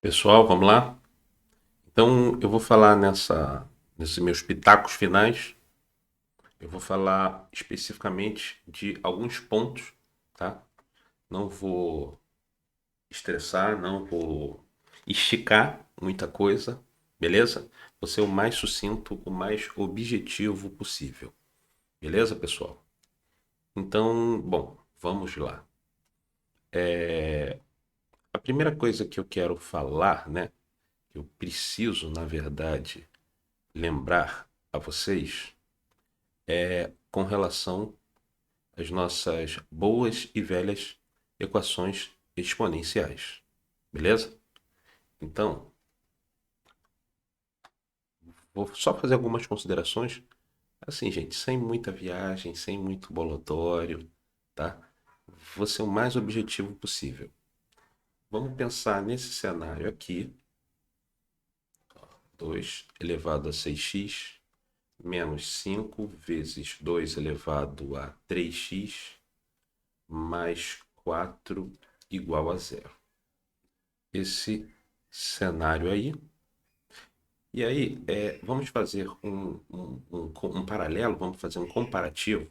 Pessoal, vamos lá? Então, eu vou falar nesses meus pitacos finais, eu vou falar especificamente de alguns pontos, tá? Não vou estressar, não vou esticar muita coisa, beleza? Vou ser o mais sucinto, o mais objetivo possível, beleza, pessoal? Então, bom, vamos lá. A primeira coisa que eu quero falar, né? Eu preciso, na verdade, lembrar a vocês com relação às nossas boas e velhas equações exponenciais. Beleza? Então, vou só fazer algumas considerações, assim, gente, sem muita viagem, sem muito bolotório, tá? Vou ser o mais objetivo possível. Vamos pensar nesse cenário aqui, 2 elevado a 6x menos 5 vezes 2 elevado a 3x mais 4 igual a zero. Esse cenário aí. E aí, vamos fazer um paralelo, vamos fazer um comparativo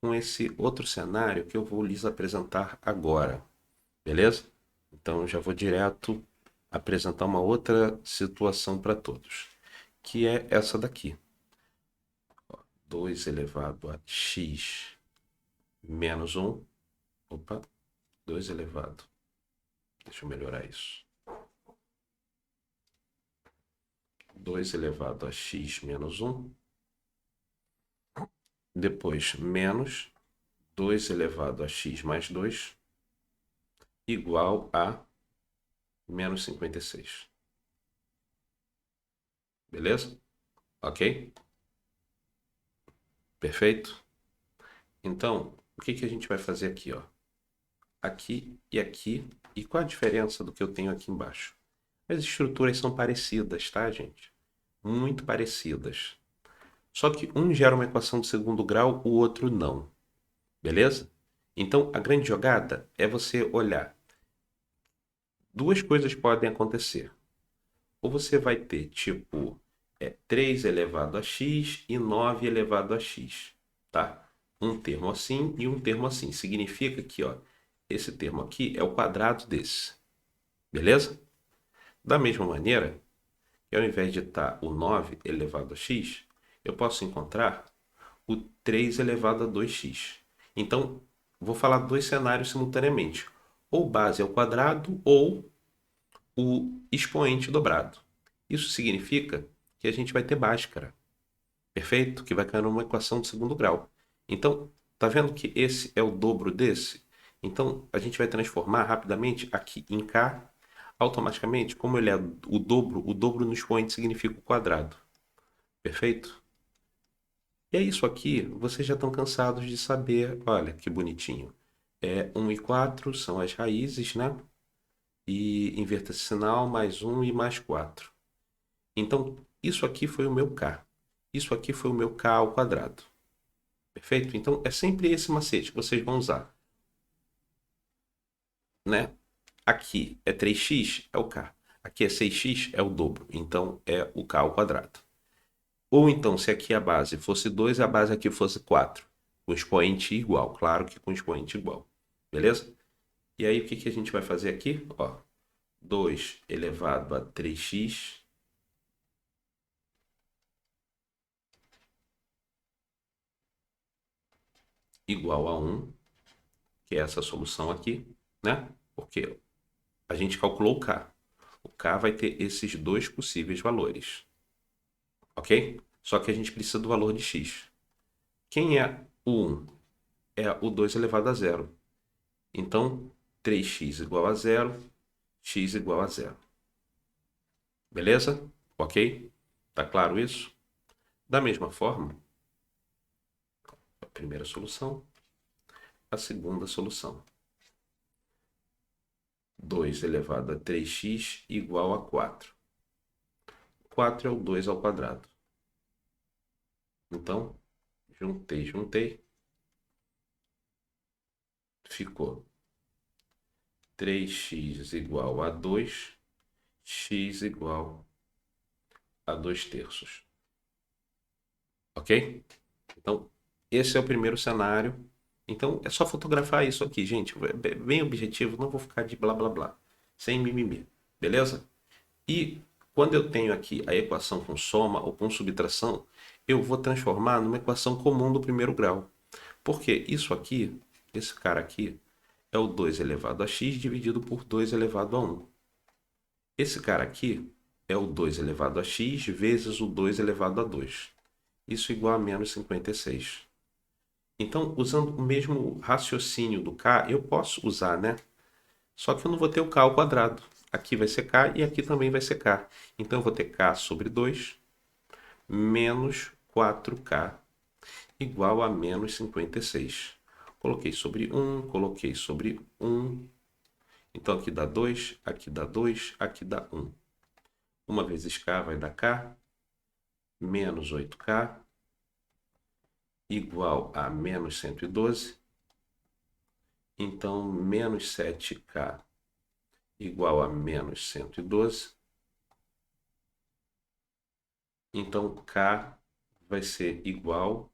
com esse outro cenário que eu vou lhes apresentar agora, beleza? Então, eu já vou direto apresentar uma outra situação para todos, que é essa daqui. 2 elevado a x menos um. Opa, 2 elevado. Deixa eu melhorar isso. 2 elevado a x menos um. Depois, menos 2 elevado a x mais 2 igual a menos 56. Beleza? Ok? Perfeito? Então, o que a gente vai fazer aqui, ó? Aqui e aqui. E qual a diferença do que eu tenho aqui embaixo? As estruturas são parecidas, tá, gente? Muito parecidas. Só que um gera uma equação de segundo grau, o outro não. Beleza? Então, a grande jogada é você olhar. Duas coisas podem acontecer. Ou você vai ter tipo 3 elevado a x e 9 elevado a x, tá? Um termo assim e um termo assim. Significa que, ó, esse termo aqui é o quadrado desse, beleza? Da mesma maneira, que ao invés de estar o 9 elevado a x, eu posso encontrar o 3 elevado a 2x. Então, vou falar dois cenários simultaneamente. Ou base ao quadrado ou o expoente dobrado. Isso significa que a gente vai ter Bhaskara, perfeito? Que vai cair numa equação de segundo grau. Então, tá vendo que esse é o dobro desse? Então, a gente vai transformar rapidamente aqui em K. Automaticamente, como ele é o dobro no expoente significa o quadrado. Perfeito? E é isso aqui, vocês já estão cansados de saber. Olha que bonitinho. 1 e 4 são as raízes, né? E inverta esse sinal, mais um e mais 4. Então, isso aqui foi o meu K. Isso aqui foi o meu K ao quadrado. Perfeito? Então, é sempre esse macete que vocês vão usar. Né? Aqui é 3x, é o K. Aqui é 6x, é o dobro. Então, é o K ao quadrado. Ou então, se aqui a base fosse 2, a base aqui fosse 4. Com expoente igual. Claro que com expoente igual. Beleza? E aí, o que a gente vai fazer aqui? Ó, 2 elevado a 3x igual a 1, que é essa solução aqui, né? Porque a gente calculou o K. O K vai ter esses dois possíveis valores, ok? Só que a gente precisa do valor de x. Quem é o 1? É o 2 elevado a zero. Então, 3x igual a zero, x igual a zero. Beleza? Ok? Tá claro isso? Da mesma forma, a primeira solução, a segunda solução. 2 elevado a 3x igual a 4. 4 é o 2 ao quadrado. Então, juntei. Ficou 3x igual a 2, x igual a 2/3. Ok? Então, esse é o primeiro cenário. Então, é só fotografar isso aqui, gente. Bem objetivo, não vou ficar de blá blá blá. Sem mimimi. Beleza? E quando eu tenho aqui a equação com soma ou com subtração, eu vou transformar numa equação comum do primeiro grau. Porque isso aqui, esse cara aqui, é o 2 elevado a x dividido por 2 elevado a 1. Esse cara aqui é o 2 elevado a x vezes o 2 elevado a 2. Isso igual a menos 56. Então, usando o mesmo raciocínio do k, eu posso usar, né? Só que eu não vou ter o k ao quadrado. Aqui vai ser k e aqui também vai ser k. Então, eu vou ter k sobre 2 menos 4k igual a menos 56. Coloquei sobre 1, coloquei sobre 1. Então, aqui dá 2, aqui dá 2, aqui dá 1. 1 vezes k vai dar k, menos 8k, igual a menos 112. Então, menos 7k igual a menos 112. Então, k vai ser igual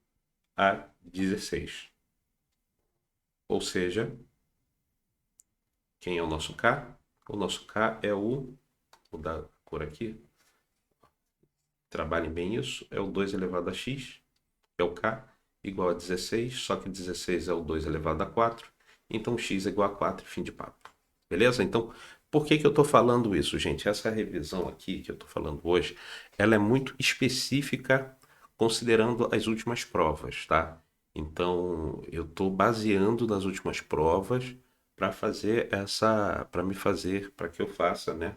a 16. Ou seja, quem é o nosso k? O nosso k é o... Vou dar cor aqui. Trabalhem bem isso. É o 2 elevado a x, que é o k, igual a 16. Só que 16 é o 2 elevado a 4. Então, x é igual a 4, fim de papo. Beleza? Então, por que eu estou falando isso, gente? Essa revisão aqui que eu estou falando hoje, ela é muito específica considerando as últimas provas, tá? Então, eu estou baseando nas últimas provas para fazer para que eu faça, né,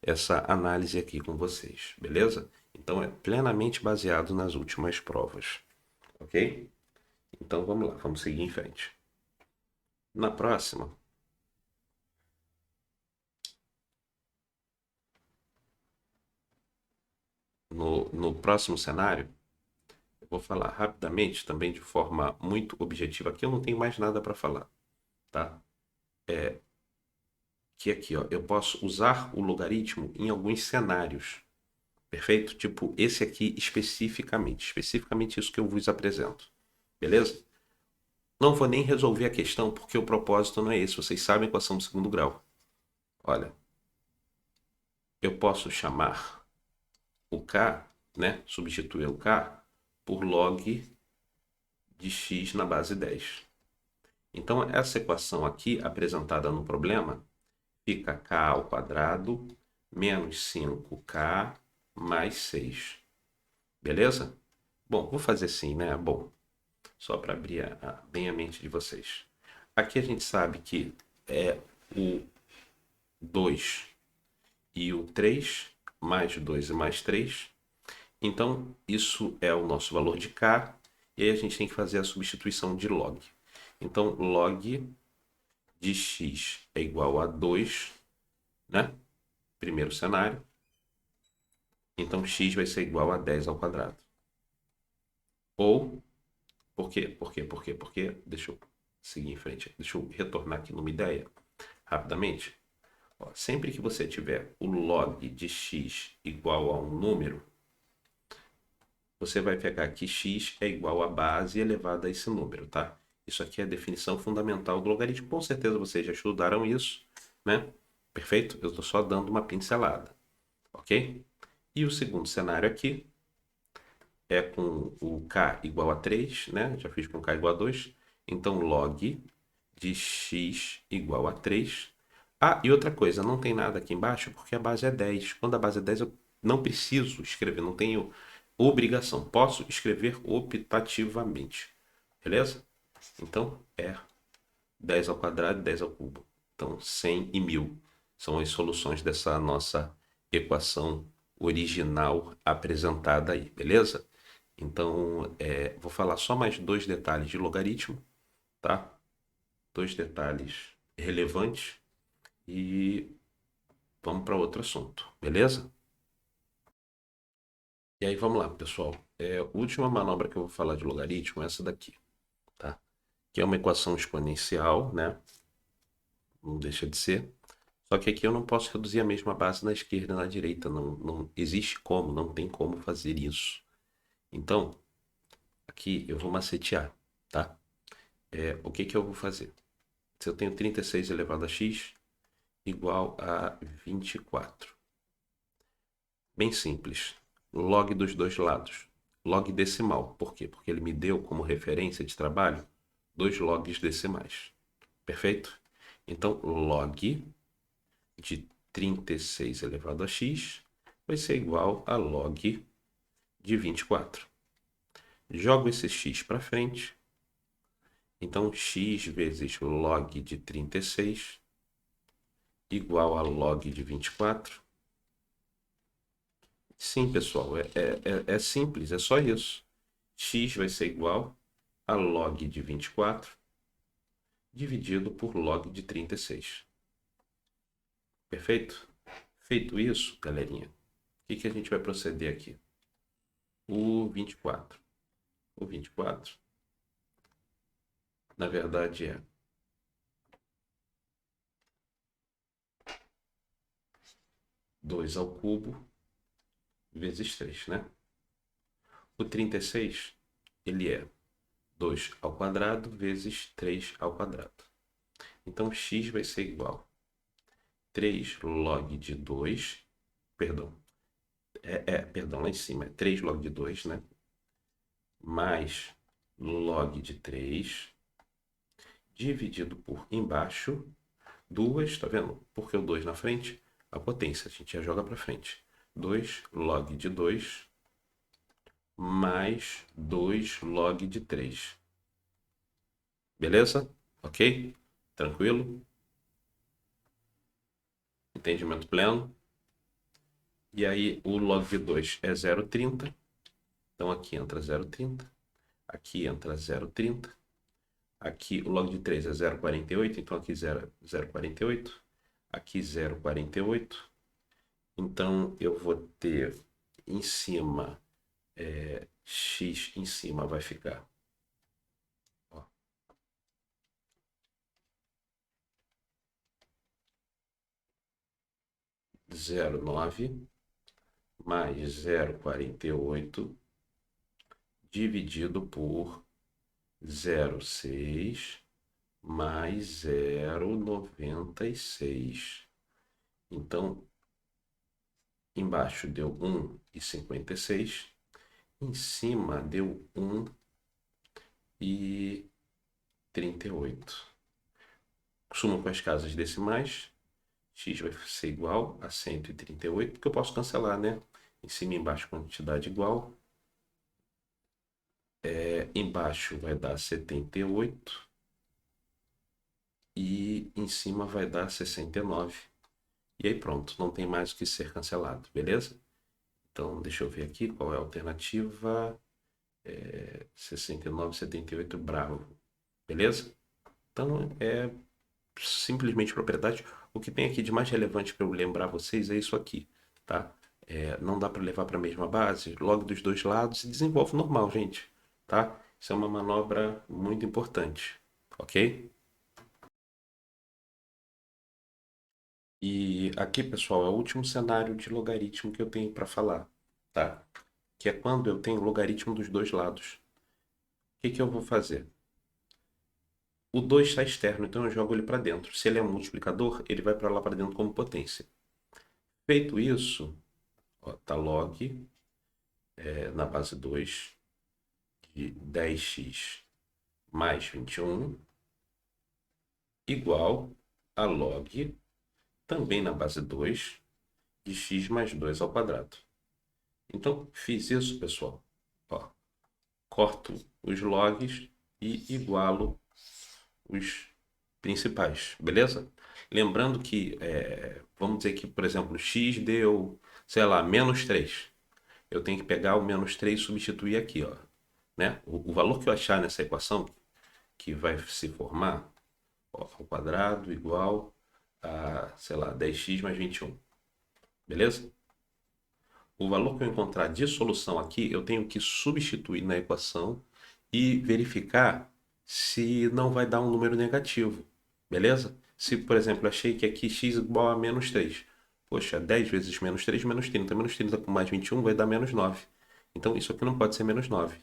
essa análise aqui com vocês, beleza? Então, é plenamente baseado nas últimas provas, ok? Então, vamos lá, vamos seguir em frente. Na próxima, no próximo cenário, eu vou falar rapidamente, também de forma muito objetiva. Aqui eu não tenho mais nada para falar, tá? Que aqui, ó, eu posso usar o logaritmo em alguns cenários, perfeito? Tipo esse aqui especificamente isso que eu vos apresento, beleza? Não vou nem resolver a questão porque o propósito não é esse. Vocês sabem a equação do segundo grau. Olha, eu posso chamar o k, né? Substituir o k por log de x na base 10. Então, essa equação aqui, apresentada no problema, fica k ao quadrado menos 5k mais 6. Beleza? Bom, vou fazer assim, né? Bom, só para abrir bem a mente de vocês. Aqui a gente sabe que é o 2 e o 3, mais 2 e mais 3. Então, isso é o nosso valor de k, e aí a gente tem que fazer a substituição de log. Então, log de x é igual a 2, né? Primeiro cenário. Então, x vai ser igual a 10 ao quadrado. Ou, por quê? Porque, deixa eu seguir em frente. Deixa eu retornar aqui numa ideia, rapidamente. Ó, sempre que você tiver o log de x igual a um número, você vai pegar que x é igual a base elevada a esse número, tá? Isso aqui é a definição fundamental do logaritmo. Com certeza vocês já estudaram isso, né? Perfeito? Eu estou só dando uma pincelada, ok? E o segundo cenário aqui é com o k igual a 3, né? Já fiz com k igual a 2. Então, log de x igual a 3. Ah, e outra coisa, não tem nada aqui embaixo porque a base é 10. Quando a base é 10, eu não preciso escrever, não tenho obrigação. Posso escrever optativamente. Beleza? Então, é 10 ao quadrado e 10 ao cubo. Então, 100 e 1000 são as soluções dessa nossa equação original apresentada aí, beleza? Então, vou falar só mais dois detalhes de logaritmo, tá? Dois detalhes relevantes e vamos para outro assunto, beleza? E aí, vamos lá, pessoal. A última manobra que eu vou falar de logaritmo é essa daqui, tá? Que é uma equação exponencial, né? Não deixa de ser. Só que aqui eu não posso reduzir a mesma base na esquerda e na direita. Não existe como, não tem como fazer isso. Então, aqui eu vou macetear, tá? O que que eu vou fazer? Se eu tenho 36 elevado a x igual a 24. Bem simples. Log dos dois lados. Log decimal. Por quê? Porque ele me deu como referência de trabalho dois logs decimais. Perfeito? Então, log de 36 elevado a x vai ser igual a log de 24. Jogo esse x para frente. Então, x vezes log de 36 igual a log de 24. Sim, pessoal, é simples, é só isso. X vai ser igual a log de 24 dividido por log de 36. Perfeito? Feito isso, galerinha, o que a gente vai proceder aqui? O 24. O 24, na verdade, é 2 ao cubo vezes 3, né? O 36, ele é 2 ao quadrado vezes 3 ao quadrado. Então, x vai ser igual a 3 log de 2, perdão, perdão, lá em cima é 3 log de 2, né? Mais log de 3, dividido por embaixo, 2, tá vendo? Porque o 2 na frente, a potência, a gente já joga para frente. 2 log de 2 mais 2 log de 3. Beleza? Ok? Tranquilo? Entendimento pleno? E aí o log de 2 é 0,30. Então aqui entra 0,30. Aqui entra 0,30. Aqui o log de 3 é 0,48. Então aqui 0,48. Aqui 0,48. Então eu vou ter em cima, x em cima vai ficar, ó, 0,9 mais 0,48 dividido por 0,6 mais 0,96. Então, embaixo deu 1,56, em cima deu 1,38. Sumo com as casas decimais, x vai ser igual a 138, porque eu posso cancelar, né? Em cima e embaixo quantidade igual. Embaixo vai dar 78 e em cima vai dar 69. E aí pronto, não tem mais o que ser cancelado, beleza? Então deixa eu ver aqui qual é a alternativa. 69, 78, bravo. Beleza? Então é simplesmente propriedade. O que tem aqui de mais relevante para eu lembrar vocês é isso aqui, tá? Não dá para levar para a mesma base, log dos dois lados e desenvolve normal, gente, tá? Isso é uma manobra muito importante, ok? E aqui, pessoal, é o último cenário de logaritmo que eu tenho para falar, tá? Que é quando eu tenho logaritmo dos dois lados. O que que eu vou fazer? O 2 está externo, então eu jogo ele para dentro. Se ele é um multiplicador, ele vai para lá para dentro como potência. Feito isso, ó, tá log na base 2 de 10x mais 21 igual a log também na base 2 de x mais 2 ao quadrado. Então, fiz isso, pessoal. Ó, corto os logs e igualo os principais, beleza? Lembrando que, vamos dizer que, por exemplo, x deu, sei lá, menos 3. Eu tenho que pegar o menos 3 e substituir aqui, ó, né? O valor que eu achar nessa equação, que vai se formar, ó, ao quadrado igual a, sei lá, 10x mais 21, beleza? O valor que eu encontrar de solução aqui, eu tenho que substituir na equação e verificar se não vai dar um número negativo, beleza? Se, por exemplo, eu achei que aqui x igual a menos 3. Poxa, 10 vezes menos 30. Menos 30 com mais 21 vai dar menos 9. Então, isso aqui não pode ser menos 9.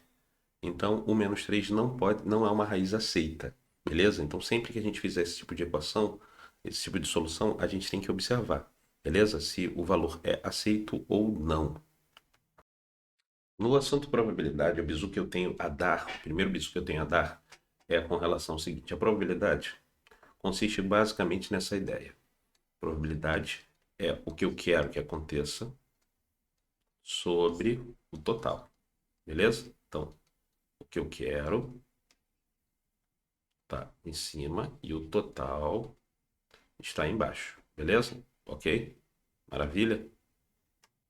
Então, o menos 3 não pode, não é uma raiz aceita. Beleza? Então, sempre que a gente fizer esse tipo de equação, esse tipo de solução, a gente tem que observar. Beleza? Se o valor é aceito ou não. No assunto probabilidade, o bizu que eu tenho a dar, o primeiro bizu que eu tenho a dar é com relação ao seguinte: a probabilidade consiste basicamente nessa ideia. Probabilidade é o que eu quero que aconteça sobre o total. Beleza? Então, o que eu quero está em cima e o total está embaixo. Beleza? Ok? Maravilha?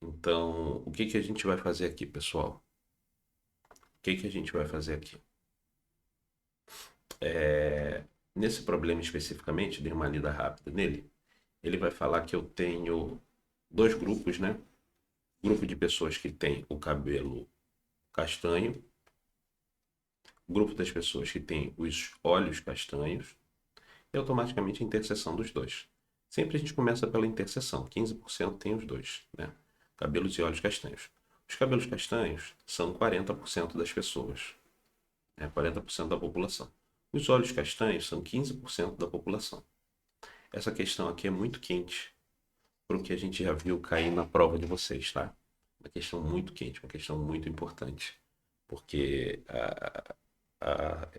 Então, o que que a gente vai fazer aqui, pessoal? O que que a gente vai fazer aqui? Nesse problema especificamente, dei uma lida rápida nele. Ele vai falar que eu tenho dois grupos, né? Grupo de pessoas que tem o cabelo castanho, grupo das pessoas que tem os olhos castanhos e automaticamente a interseção dos dois. Sempre a gente começa pela interseção, 15% tem os dois, né? Cabelos e olhos castanhos. Os cabelos castanhos são 40% das pessoas, né? 40% da população. Os olhos castanhos são 15% da população. Essa questão aqui é muito quente para o que a gente já viu cair na prova de vocês, tá? Uma questão muito quente, uma questão muito importante, porque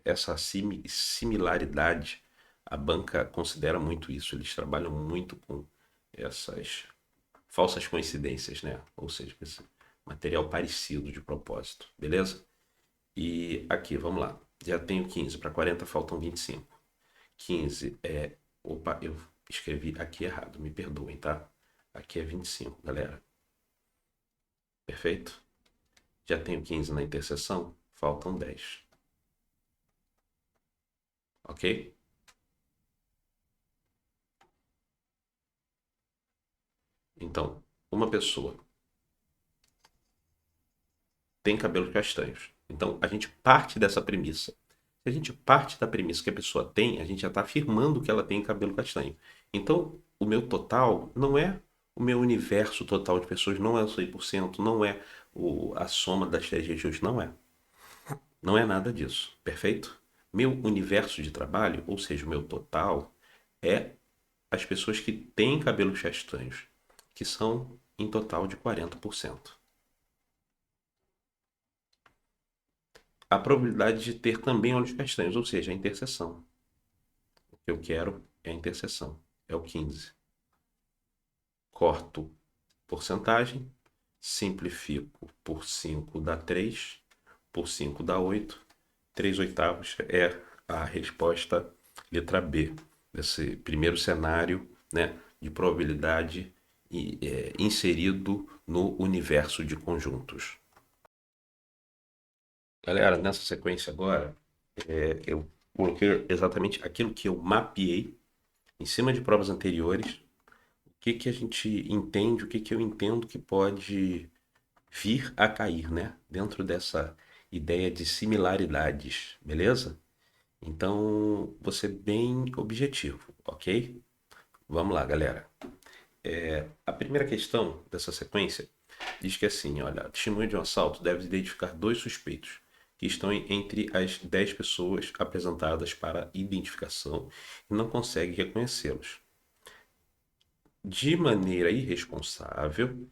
essa similaridade, a banca considera muito isso, eles trabalham muito com essas falsas coincidências, né? Ou seja, esse material parecido de propósito, beleza? E aqui, vamos lá. Já tenho 15, para 40 faltam 25. 15 é. Opa, eu escrevi aqui errado, me perdoem, tá? Aqui é 25, galera. Perfeito? Já tenho 15 na interseção, faltam 10. Ok? Então, uma pessoa tem cabelos castanhos. Então, a gente parte dessa premissa. Se a gente parte da premissa que a pessoa tem, a gente já está afirmando que ela tem cabelo castanho. Então, o meu total não é o meu universo total de pessoas, não é o 100%, não é a soma das 10 regiões, não é. Não é nada disso, perfeito? Meu universo de trabalho, ou seja, o meu total, é as pessoas que têm cabelos castanhos, que são em total de 40%. A probabilidade de ter também olhos castanhos, ou seja, a interseção. O que eu quero é a interseção, é o 15. Corto porcentagem, simplifico por 5 dá 3, por 5 dá 8. 3 oitavos é a resposta letra B, desse primeiro cenário, né, de probabilidade inserido no universo de conjuntos. Galera, nessa sequência agora, eu coloquei exatamente aquilo que eu mapeei em cima de provas anteriores, o que que a gente entende, o que que eu entendo que pode vir a cair, né? Dentro dessa ideia de similaridades, beleza? Então, vou ser bem objetivo, ok? Vamos lá, galera. A primeira questão dessa sequência diz que assim, olha, a testemunha de um assalto deve identificar dois suspeitos que estão entre as 10 pessoas apresentadas para identificação e não consegue reconhecê-los. De maneira irresponsável,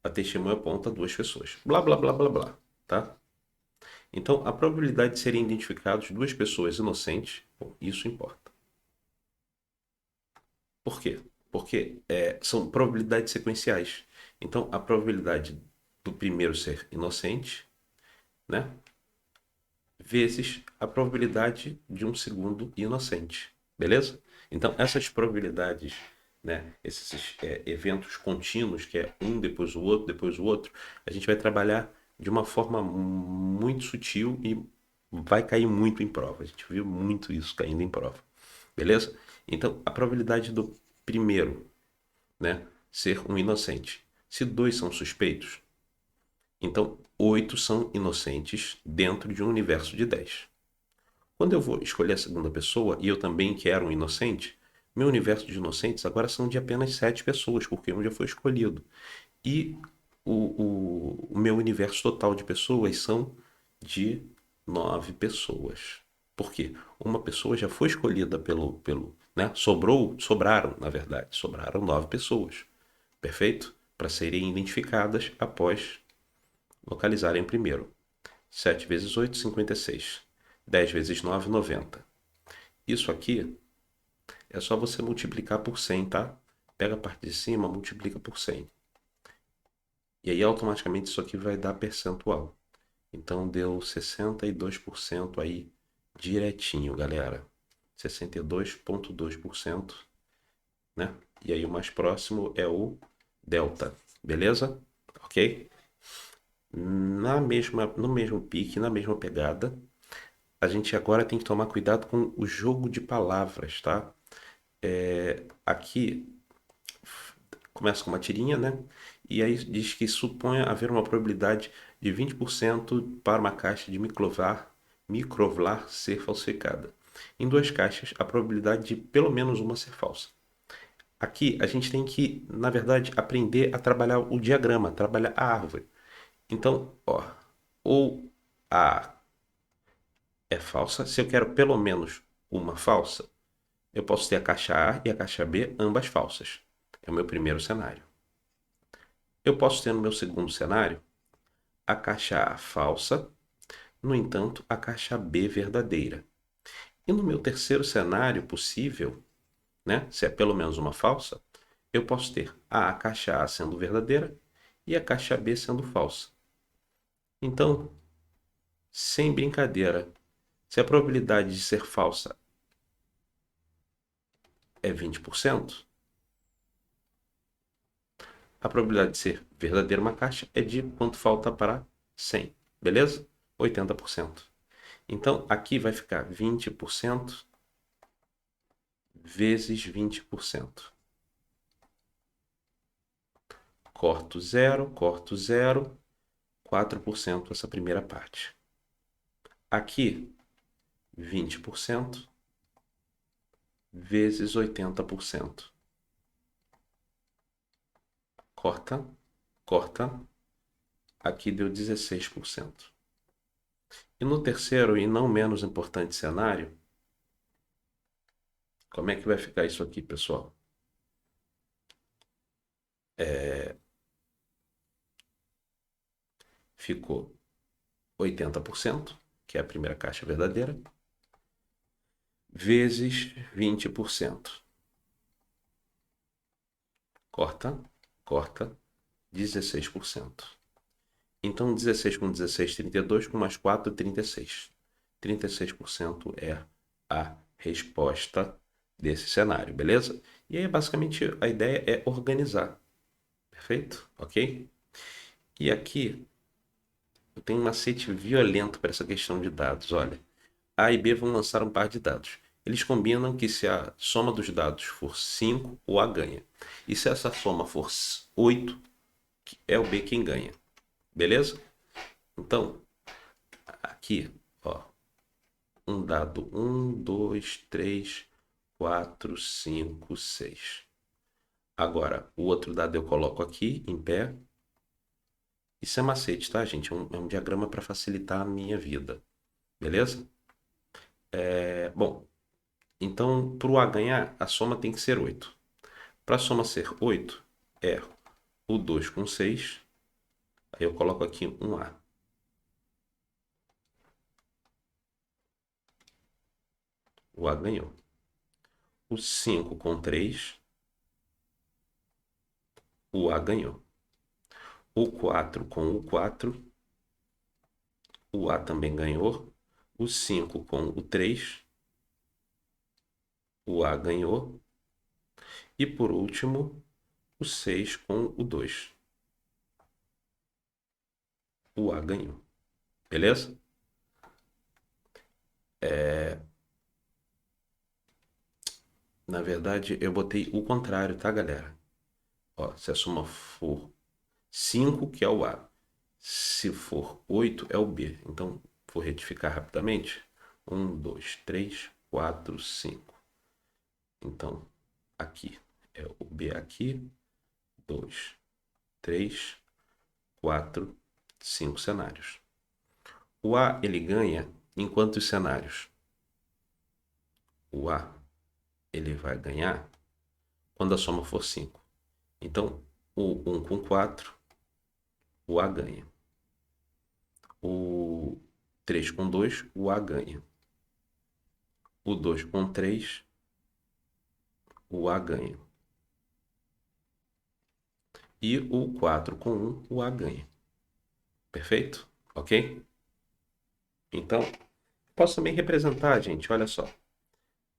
a testemunha aponta duas pessoas. Blá, blá, blá, blá, blá, tá? Então, a probabilidade de serem identificados duas pessoas inocentes, bom, isso importa. Por quê? Porque são probabilidades sequenciais. Então, a probabilidade do primeiro ser inocente, né, vezes a probabilidade de um segundo inocente. Beleza? Então, essas probabilidades, né, esses eventos contínuos, que é um depois o outro, a gente vai trabalhar de uma forma muito sutil e vai cair muito em prova. A gente viu muito isso caindo em prova. Beleza? Então, a probabilidade do primeiro, né, ser um inocente. Se dois são suspeitos, então 8 são inocentes dentro de um universo de 10. Quando eu vou escolher a segunda pessoa e eu também quero um inocente, Meu universo de inocentes agora são de apenas 7 pessoas, porque um já foi escolhido. E o meu universo total de pessoas são de 9 pessoas. Por quê? Uma pessoa já foi escolhida né? Sobraram, na verdade, sobraram 9 pessoas. Perfeito? Para serem identificadas após localizarem primeiro. 7 vezes 8, 56. 10 vezes 9, 90. Isso aqui é só você multiplicar por 100, tá? Pega a parte de cima, multiplica por 100. E aí automaticamente isso aqui vai dar percentual. Então deu 62% aí direitinho, galera. 62,2%, né? E aí o mais próximo é o delta, beleza? Ok? No mesmo pique, na mesma pegada, a gente agora tem que tomar cuidado com o jogo de palavras, tá? Aqui começa com uma tirinha, né? E aí diz que supõe haver uma probabilidade de 20% para uma caixa de microvlar ser falsificada. Em duas caixas, a probabilidade de pelo menos uma ser falsa. Aqui a gente tem que, na verdade, aprender a trabalhar o diagrama, trabalhar a árvore. Então, ó, ou A é falsa, se eu quero pelo menos uma falsa, eu posso ter a caixa A e a caixa B, ambas falsas. É o meu primeiro cenário. Eu posso ter no meu segundo cenário a caixa A falsa, no entanto, a caixa B verdadeira. E no meu terceiro cenário possível, né, se é pelo menos uma falsa, eu posso ter a caixa A sendo verdadeira e a caixa B sendo falsa. Então, sem brincadeira, se a probabilidade de ser falsa é 20%, a probabilidade de ser verdadeira uma caixa é de quanto falta para 100, beleza? 80%. Então, aqui vai ficar 20% vezes 20%. Corto 0, 4% essa primeira parte. Aqui, 20% vezes 80%. Corta, corta. Aqui deu 16%. E no terceiro e não menos importante cenário, como é que vai ficar isso aqui, pessoal? Ficou 80%, que é a primeira caixa verdadeira, vezes 20%. Corta, corta, 16%. Então, 16 com 16, 32, com mais 4, 36. 36% é a resposta desse cenário, beleza? E aí, basicamente, a ideia é organizar. Perfeito? Ok? E aqui, eu tenho um macete violento para essa questão de dados. Olha, A e B vão lançar um par de dados. Eles combinam que se a soma dos dados for 5, o A ganha. E se essa soma for 8, é o B quem ganha. Beleza? Então, aqui, ó, um dado 1, 2, 3, 4, 5, 6. Agora, o outro dado eu coloco aqui em pé. Isso é macete, tá, gente? É um diagrama para facilitar a minha vida. Beleza? Bom, então, para o A ganhar, a soma tem que ser 8. Para a soma ser 8, é o 2 com 6. Aí eu coloco aqui um A. O A ganhou. O 5 com 3. O A ganhou. O 4 com o 4. O A também ganhou. O 5 com o 3. O A ganhou. E por último, o 6 com o 2. O A ganhou. Beleza? Na verdade, eu botei o contrário, tá, galera? Ó, se a soma for 5, que é o A. Se for 8, é o B. Então, vou retificar rapidamente. 1, 2, 3, 4, 5. Então, aqui. É o B aqui, 2, 3, 4, 5 cenários. O A, ele ganha em quantos cenários? O A, ele vai ganhar quando a soma for 5. Então, o 1 com 4, o A ganha. O 3 com 2, o A ganha. O 2 com 3, o A ganha. E o 4 com 1, o A ganha. Perfeito? Ok? Então, posso também representar, gente, olha só.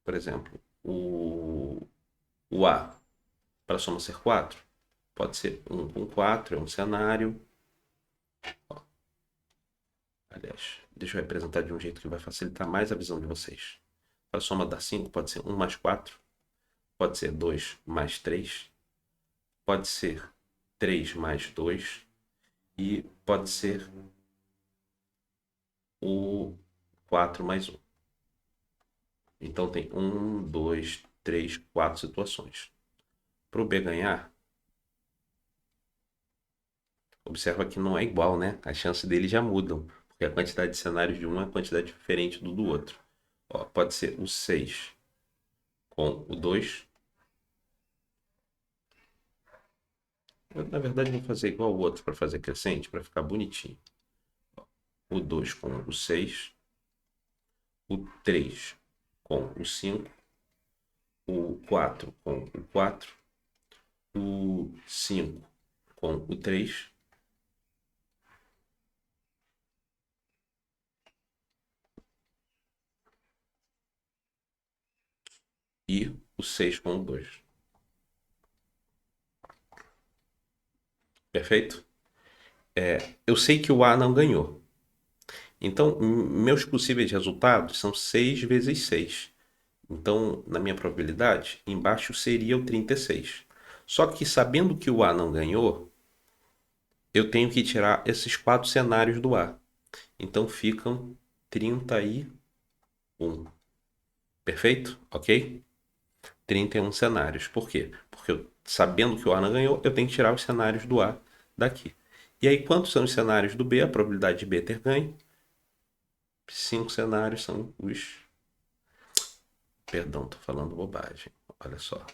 Por exemplo, o A, para a soma ser 4, pode ser 1 com 4, é um cenário. Ó, aliás, deixa eu representar de um jeito que vai facilitar mais a visão de vocês. Para a soma dar 5, pode ser 1 mais 4, pode ser 2 mais 3, pode ser 3 mais 2 e pode ser o 4 mais 1. Então tem 1, 2, 3, 4 situações. Para o B ganhar, observa que não é igual, né? As chances dele já mudam, porque a quantidade de cenários de um é a quantidade diferente do outro. Ó, pode ser o 6 com o 2. Eu, na verdade, vou fazer igual o outro para fazer crescente, para ficar bonitinho. O 2 com o 6, o 3 com o 5, o 4 com o 4, o 5 com o 3 e o 6 com o 2. Perfeito? Eu sei que o A não ganhou. Então, meus possíveis resultados são 6 vezes 6. Então, na minha probabilidade, embaixo seria o 36. Só que sabendo que o A não ganhou, eu tenho que tirar esses 4 cenários do A. Então ficam 31. Perfeito? Ok? 31 cenários. Por quê? Porque sabendo que o A não ganhou, eu tenho que tirar os cenários do A daqui. E aí, quantos são os cenários do B? A probabilidade de B ter ganho? 5 cenários são os... Perdão, estou falando bobagem. Olha só.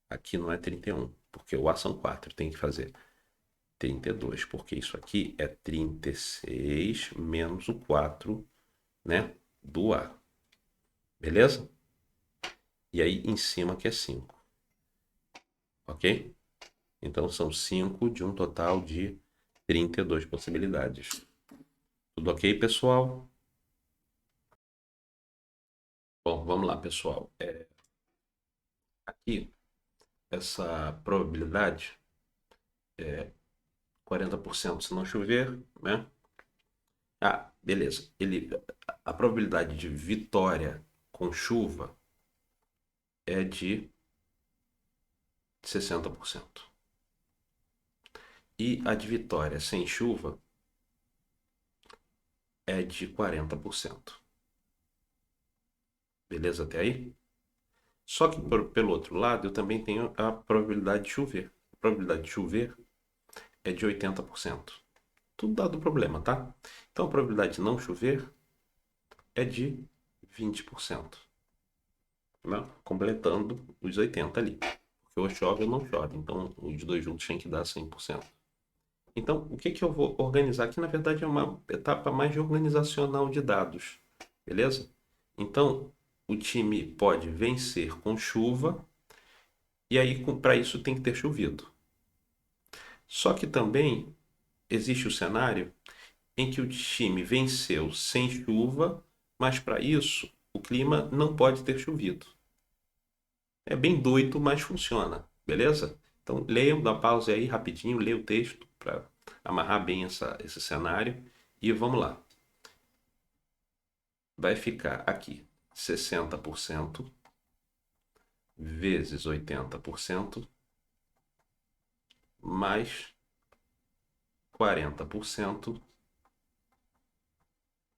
Aqui não é 31, porque o A são 4. Tem que fazer 32, porque isso aqui é 36 menos o 4, né, do A. Beleza? E aí em cima que é 5. Ok? Então são 5 de um total de 32 possibilidades. Tudo ok, pessoal? Bom, vamos lá, pessoal. Aqui, essa probabilidade é 40% se não chover, né? Ah, beleza. A probabilidade de vitória com chuva é de 60%. E a de vitória sem chuva é de 40%. Beleza até aí? Só que pelo outro lado, eu também tenho a probabilidade de chover. A probabilidade de chover é de 80%. Tudo dado o problema, tá? Então a probabilidade de não chover é de 20%. Né? Completando os 80 ali. Porque ou chove ou não chove. Então os dois juntos tem que dar 100%. Então, o que que eu vou organizar aqui, na verdade, é uma etapa mais de organizacional de dados, beleza? Então, o time pode vencer com chuva, e aí para isso tem que ter chovido. Só que também existe o cenário em que o time venceu sem chuva, mas para isso o clima não pode ter chovido. É bem doido, mas funciona, beleza? Então, leiam, dá pausa aí rapidinho, leia o texto para amarrar bem esse cenário e vamos lá. Vai ficar aqui 60% vezes 80% mais 40%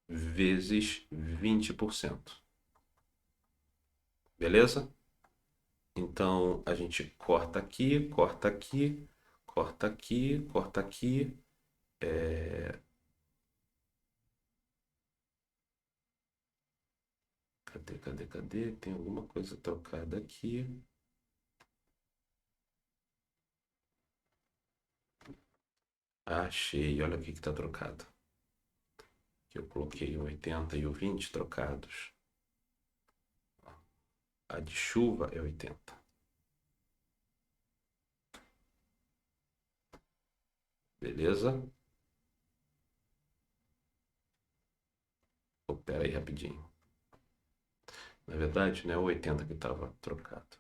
vezes 20%. Beleza? Então, a gente corta aqui, corta aqui, corta aqui, corta aqui. Cadê? Tem alguma coisa trocada aqui. Achei, olha o que está trocado. Que eu coloquei o 80 e o 20 trocados. A de chuva é 80. Beleza? Oh, pera aí rapidinho. Na verdade, não é o 80 que estava trocado.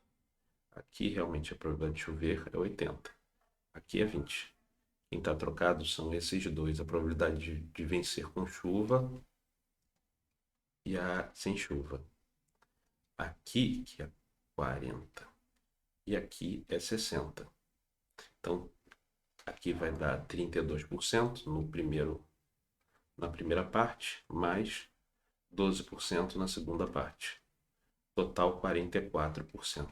Aqui realmente a probabilidade de chover é 80. Aqui é 20. Quem está trocado são esses dois. A probabilidade de vencer com chuva e a sem chuva. Aqui, que é 40. E aqui é 60. Então, aqui vai dar 32% na primeira parte, mais 12% na segunda parte. Total 44%.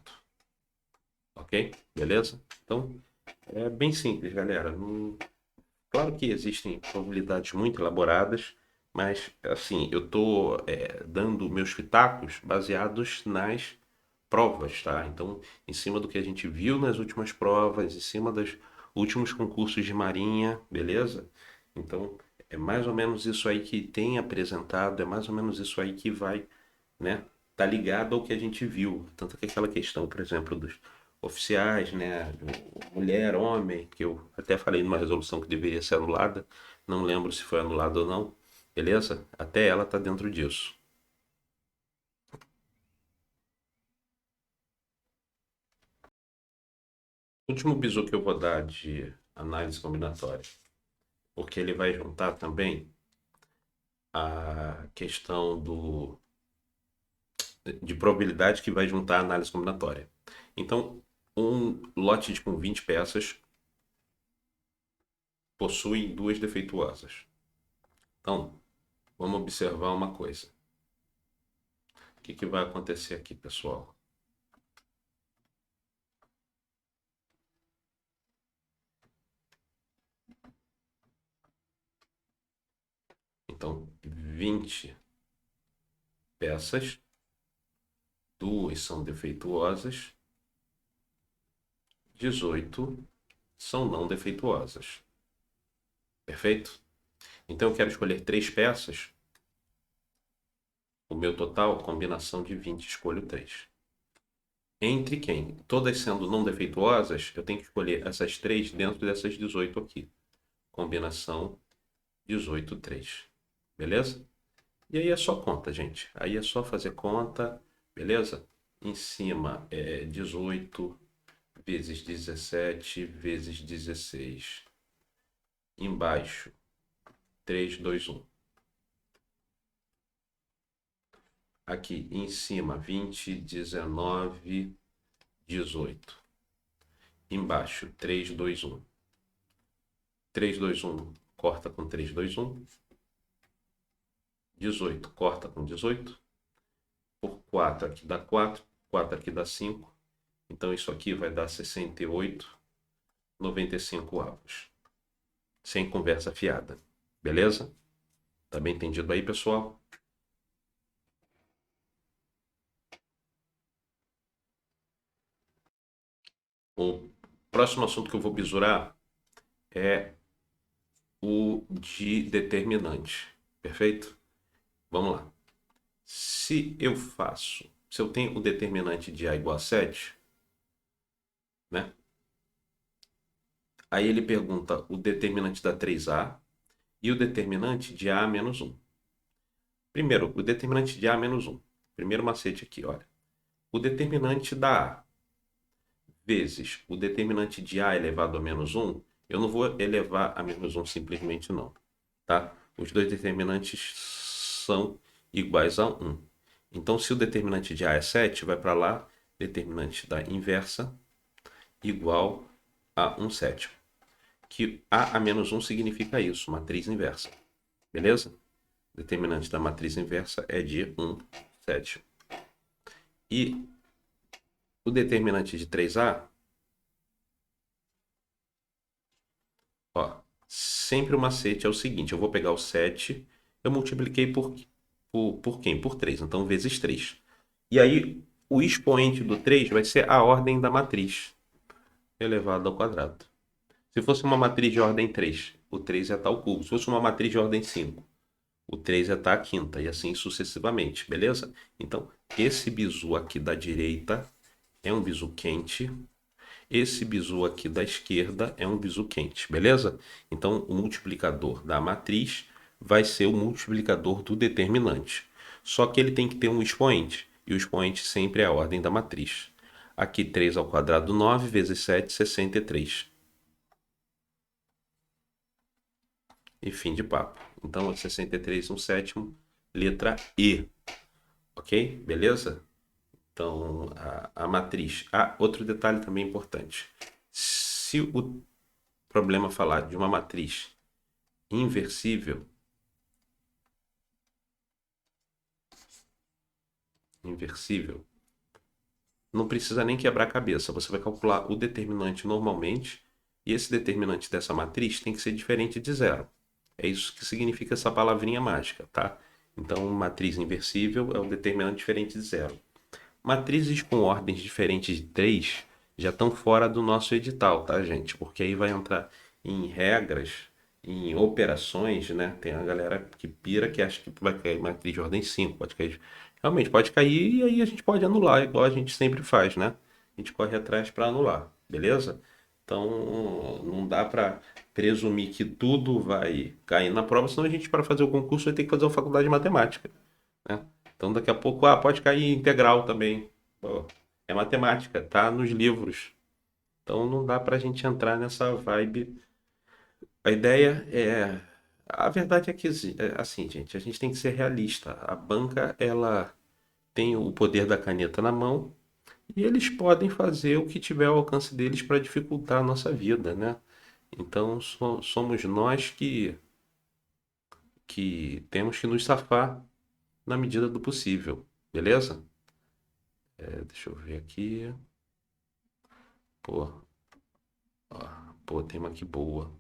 Ok? Beleza? Então, é bem simples, galera. Claro que existem probabilidades muito elaboradas, mas assim, eu estou dando meus pitacos baseados nas provas, tá? Então, em cima do que a gente viu nas últimas provas, em cima dos últimos concursos de marinha, beleza? Então, é mais ou menos isso aí que tem apresentado, é mais ou menos isso aí que vai, né? Tá ligado ao que a gente viu. Tanto que aquela questão, por exemplo, dos oficiais, né? Mulher, homem, que eu até falei numa resolução que deveria ser anulada, não lembro se foi anulada ou não, beleza? Até ela tá dentro disso. O último bizu que eu vou dar de análise combinatória, porque ele vai juntar também a questão de probabilidade que vai juntar a análise combinatória. Então, um lote com 20 peças possui duas defeituosas. Então, vamos observar uma coisa. O que vai acontecer aqui, pessoal? Então, 20 peças, duas são defeituosas, 18 são não defeituosas. Perfeito? Então, eu quero escolher três peças. O meu total, combinação de 20, escolho 3. Entre quem? Todas sendo não defeituosas, eu tenho que escolher essas três dentro dessas 18 aqui. Combinação 18, 3. Beleza? E aí é só conta, gente. Aí é só fazer conta, beleza? Em cima é 18 vezes 17 vezes 16. Embaixo, 3, 2, 1. Aqui em cima, 20, 19, 18. Embaixo, 3, 2, 1. 3, 2, 1, corta com 3, 2, 1. 18, corta com 18. Por 4 aqui dá 4. 4 aqui dá 5. Então isso aqui vai dar 68,95 avos. Sem conversa fiada. Beleza? Tá bem entendido aí, pessoal? O próximo assunto que eu vou bisurar é o de determinante. Perfeito? Vamos lá. Se eu tenho o determinante de A igual a 7, né? Aí ele pergunta o determinante da 3A e o determinante de A menos 1. Primeiro, o determinante de A menos 1. Primeiro macete aqui, olha. O determinante da A vezes o determinante de A elevado a menos 1, eu não vou elevar a menos 1 simplesmente não, tá? Os dois determinantes são iguais a 1. Então, se o determinante de A é 7, vai para lá, determinante da inversa igual a 1 sétimo. Que A menos 1 significa isso, matriz inversa. Beleza? Determinante da matriz inversa é de 1 sétimo. E O determinante de 3A, ó, sempre o macete é o seguinte, eu vou pegar o 7, eu multipliquei por quem? Por 3, então vezes 3. E aí, o expoente do 3 vai ser a ordem da matriz, elevado ao quadrado. Se fosse uma matriz de ordem 3, o 3 é estar ao cubo. Se fosse uma matriz de ordem 5, o 3 é estar à quinta, e assim sucessivamente, beleza? Então, esse bizu aqui da direita é um bizu quente, esse bizu aqui da esquerda é um bizu quente, beleza? Então, o multiplicador da matriz vai ser o multiplicador do determinante. Só que ele tem que ter um expoente, e o expoente sempre é a ordem da matriz. Aqui 3 ao quadrado, 9 vezes 7, 63. E fim de papo. Então, 63, 1/7, letra E. Ok? Beleza? Então, a matriz. Ah, outro detalhe também importante. Se o problema falar de uma matriz inversível, inversível, não precisa nem quebrar a cabeça. Você vai calcular o determinante normalmente, e esse determinante dessa matriz tem que ser diferente de zero. É isso que significa essa palavrinha mágica, tá? Então, matriz inversível é um determinante diferente de zero. Matrizes com ordens diferentes de 3 já estão fora do nosso edital, tá, gente? Porque aí vai entrar em regras, em operações, né? Tem a galera que pira que acha que vai cair matriz de ordem 5, pode cair. Realmente pode cair e aí a gente pode anular, igual a gente sempre faz, né? A gente corre atrás para anular, beleza? Então não dá para presumir que tudo vai cair na prova, senão a gente, para fazer o concurso, vai ter que fazer uma faculdade de matemática, né? Então daqui a pouco, pode cair integral também. Pô, é matemática, tá nos livros. Então não dá pra gente entrar nessa vibe. A ideia é. A verdade é que, assim, gente, a gente tem que ser realista. A banca, ela tem o poder da caneta na mão e eles podem fazer o que tiver ao alcance deles para dificultar a nossa vida, né? Então somos nós que temos que nos safar na medida do possível, beleza? Deixa eu ver aqui. Pô, tem uma aqui boa.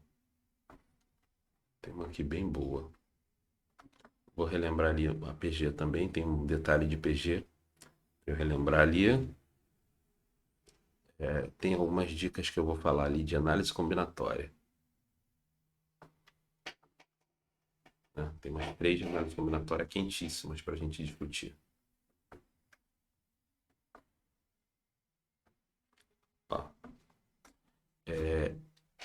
Tem uma aqui bem boa. Vou relembrar ali a PG também. Tem um detalhe de PG. Eu relembrar ali. Tem algumas dicas que eu vou falar ali de análise combinatória, né? Tem mais três de análise combinatória quentíssimas para a gente discutir. Ó,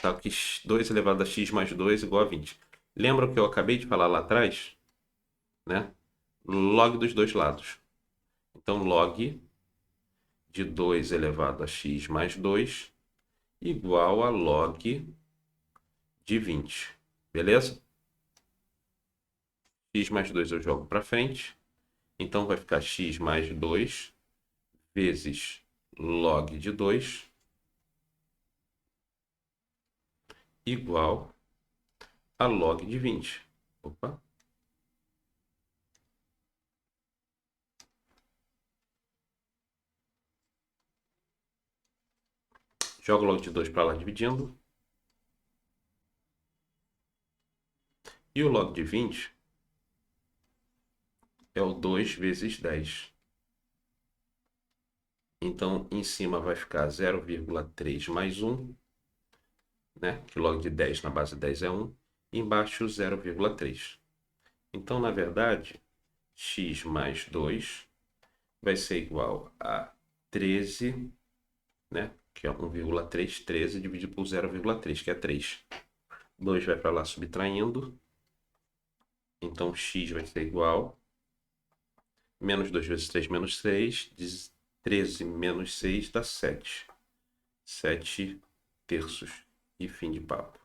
tá aqui 2 elevado a x mais 2 igual a 20. Lembra o que eu acabei de falar lá atrás? Né? Log dos dois lados. Então, log de 2 elevado a x mais 2 igual a log de 20. Beleza? X mais 2 eu jogo para frente. Então vai ficar x mais 2 vezes log de 2 igual a log de 20. Opa. Jogo log de 2 para lá dividindo. E o log de 20 é o 2 vezes 10. Então, em cima vai ficar 0,3 mais 1, né? Que log de 10 na base 10 é 1. E embaixo 0,3. Então, na verdade, x mais 2 vai ser igual a 13, né? Que é 1,3, 13 dividido por 0,3, que é 3. 2 vai para lá subtraindo. Então, x vai ser igual. Menos 2 vezes 3 menos 3. 13 menos 6 dá 7. 7 terços. E fim de papo.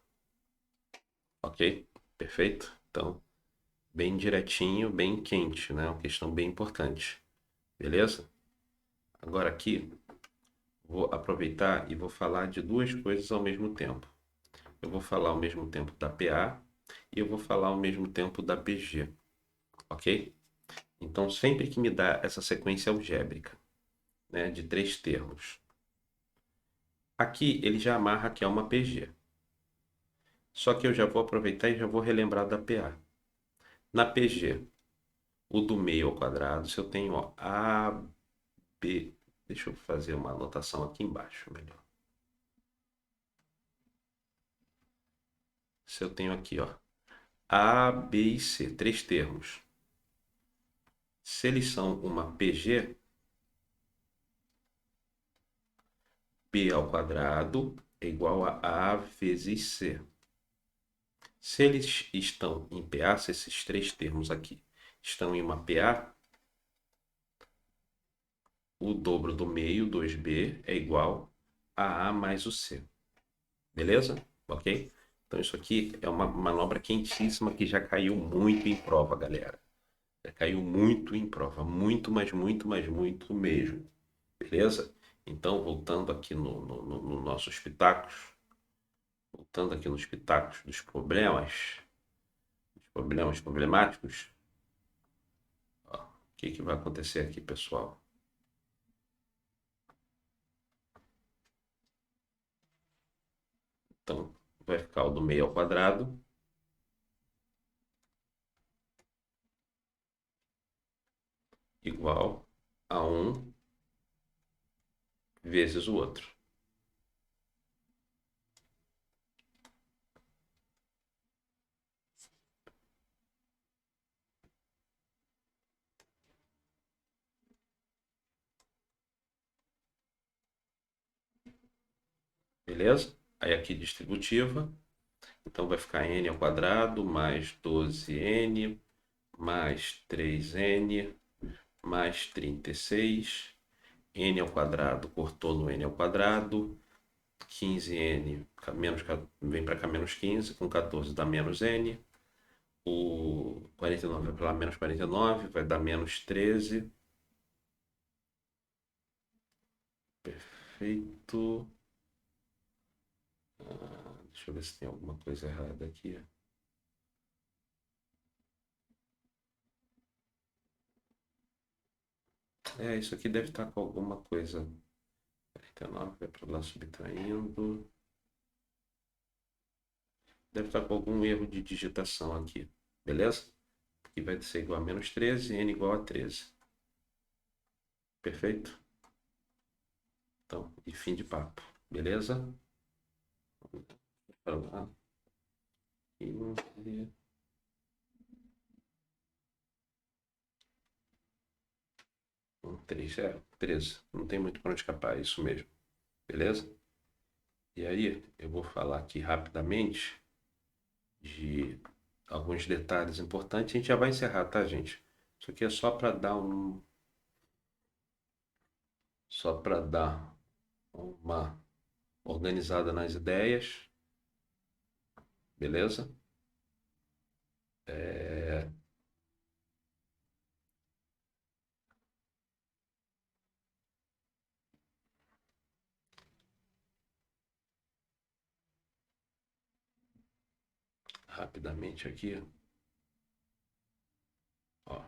Ok? Perfeito? Então, bem direitinho, bem quente, né? Uma questão bem importante. Beleza? Agora aqui, vou aproveitar e vou falar de duas coisas ao mesmo tempo. Eu vou falar ao mesmo tempo da PA e eu vou falar ao mesmo tempo da PG. Ok? Então, sempre que me dá essa sequência algébrica, né, de 3 termos. Aqui ele já amarra que é uma PG. Só que eu já vou aproveitar e já vou relembrar da PA. Na PG, o do meio ao quadrado, se eu tenho ó, A, B... Deixa eu fazer uma anotação aqui embaixo, melhor. Se eu tenho aqui, ó, A, B e C, 3 termos. Se eles são uma PG, B ao quadrado é igual a A vezes C. Se eles estão em PA, se esses 3 termos aqui estão em uma PA, o dobro do meio, 2B, é igual a A mais o C. Beleza? Ok? Então isso aqui é uma manobra quentíssima que já caiu muito em prova, galera. Já caiu muito em prova. Muito, mas muito mesmo. Beleza? Então, voltando aqui no nossos pitacos. Voltando aqui nos pitacos dos problemas problemáticos. Ó, o que vai acontecer aqui, pessoal? Então, vai ficar o do meio ao quadrado igual a 1 vezes o outro. Beleza? Aí aqui distributiva. Então vai ficar n ao quadrado mais 12n mais 3n mais 36. N ao quadrado cortou no n ao quadrado. 15n menos, vem para cá menos 15, com 14 dá menos n. O 49 vai para lá menos 49, vai dar menos 13. Perfeito. Deixa eu ver se tem alguma coisa errada aqui. Isso aqui deve estar com alguma coisa. 49 vai para lá subtraindo. Deve estar com algum erro de digitação aqui. Beleza? Aqui vai ser igual a menos 13, n igual a 13. Perfeito? Então, e fim de papo. Beleza? Para lá. E 3, 13. Não tem muito para onde escapar, é isso mesmo. Beleza? E aí, eu vou falar aqui rapidamente de alguns detalhes importantes. A gente já vai encerrar, tá, gente? Isso aqui é só para dar só para dar uma organizada nas ideias, beleza? Rapidamente aqui, ó.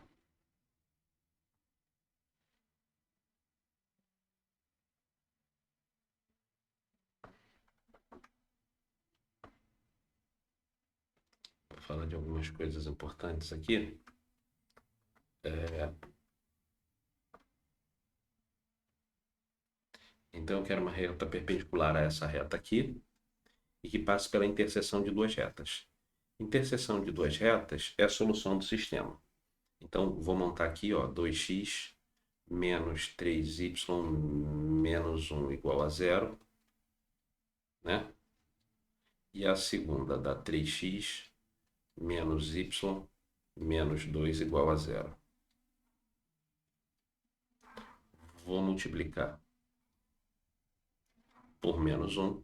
Vou falar de algumas coisas importantes aqui. Então, eu quero uma reta perpendicular a essa reta aqui e que passe pela interseção de duas retas. Interseção de duas retas é a solução do sistema. Então, vou montar aqui, ó, 2x menos 3y menos 1 igual a 0, né? E a segunda dá 3x menos y menos 2 igual a 0. Vou multiplicar por menos 1.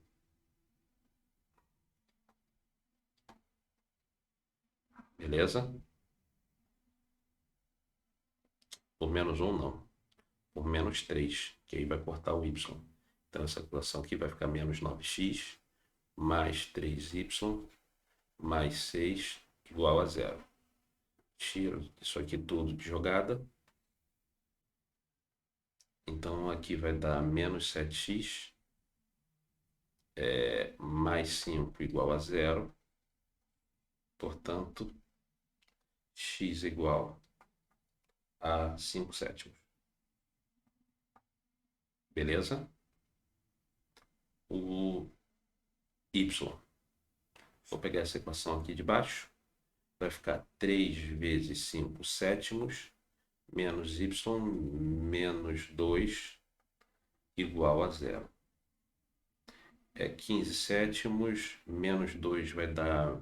Beleza? Por menos 1 não. Por menos 3, que aí vai cortar o y. Então essa equação aqui vai ficar menos 9x mais 3y mais 6 igual a 0. Tiro isso aqui tudo de jogada. Então aqui vai dar menos 7x mais 5 igual a zero. Portanto, x igual a 5 sétimos. Beleza? O y. Vou pegar essa equação aqui de baixo. Vai ficar 3 vezes 5 sétimos menos y menos 2 igual a zero. 15 sétimos menos 2 vai dar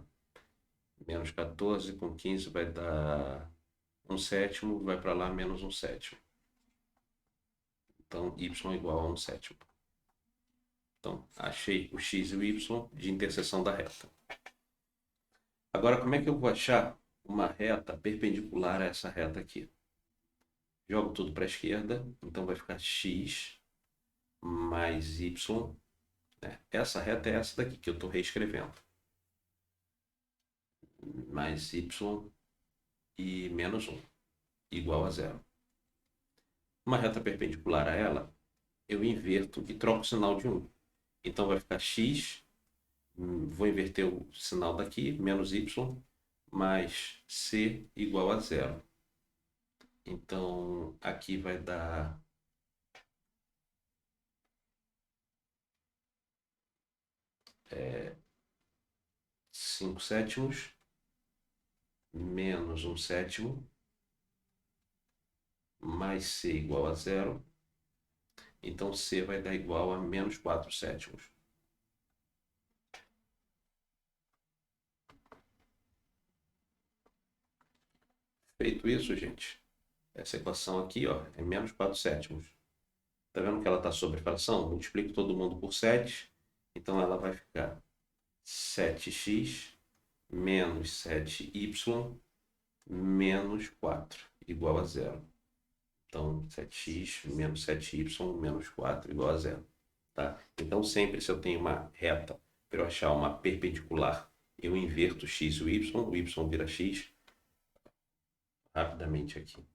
menos 14, com 15 vai dar 1 sétimo, vai para lá menos 1 sétimo. Então, y igual a 1 sétimo. Então, achei o x e o y de interseção da reta. Agora, como é que eu vou achar uma reta perpendicular a essa reta aqui? Jogo tudo para a esquerda, então vai ficar x mais y. Né? Essa reta é essa daqui que eu estou reescrevendo. Mais y e menos 1, igual a zero. Uma reta perpendicular a ela, eu inverto e troco o sinal de 1. Então vai ficar x, vou inverter o sinal daqui, menos y, mais c igual a zero. Então aqui vai dar 5 sétimos menos 1 sétimo mais c igual a zero. Então c vai dar igual a menos 4 sétimos. Feito isso, gente, essa equação aqui ó, é menos 4 sétimos. Tá vendo que ela está sobre fração? Multiplico todo mundo por 7. Então ela vai ficar 7x menos 7y menos 4 igual a zero. Então 7x menos 7y menos 4 igual a zero. Tá? Então sempre se eu tenho uma reta, para eu achar uma perpendicular, eu inverto x e o y vira x. Rapidamente aqui.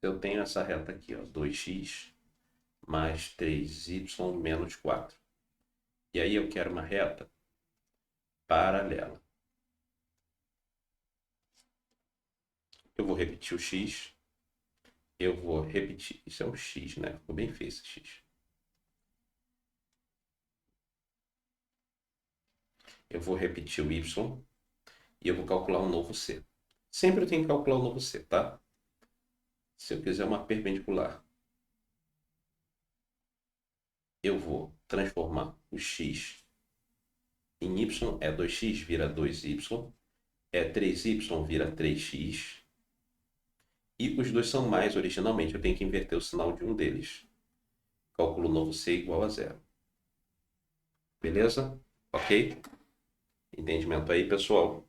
Eu tenho essa reta aqui, ó, 2x mais 3y menos 4. E aí eu quero uma reta paralela. Eu vou repetir o x. Eu vou repetir. Isso é um x, né? Ficou bem feio esse x. Eu vou repetir o y e eu vou calcular um novo c. Sempre eu tenho que calcular um novo c, tá? Se eu quiser uma perpendicular, eu vou transformar o x em y, é 2x vira 2y, é 3y vira 3x, e os dois são mais originalmente, eu tenho que inverter o sinal de um deles. Calculo o novo c igual a zero. Beleza? Ok? Entendimento aí, pessoal?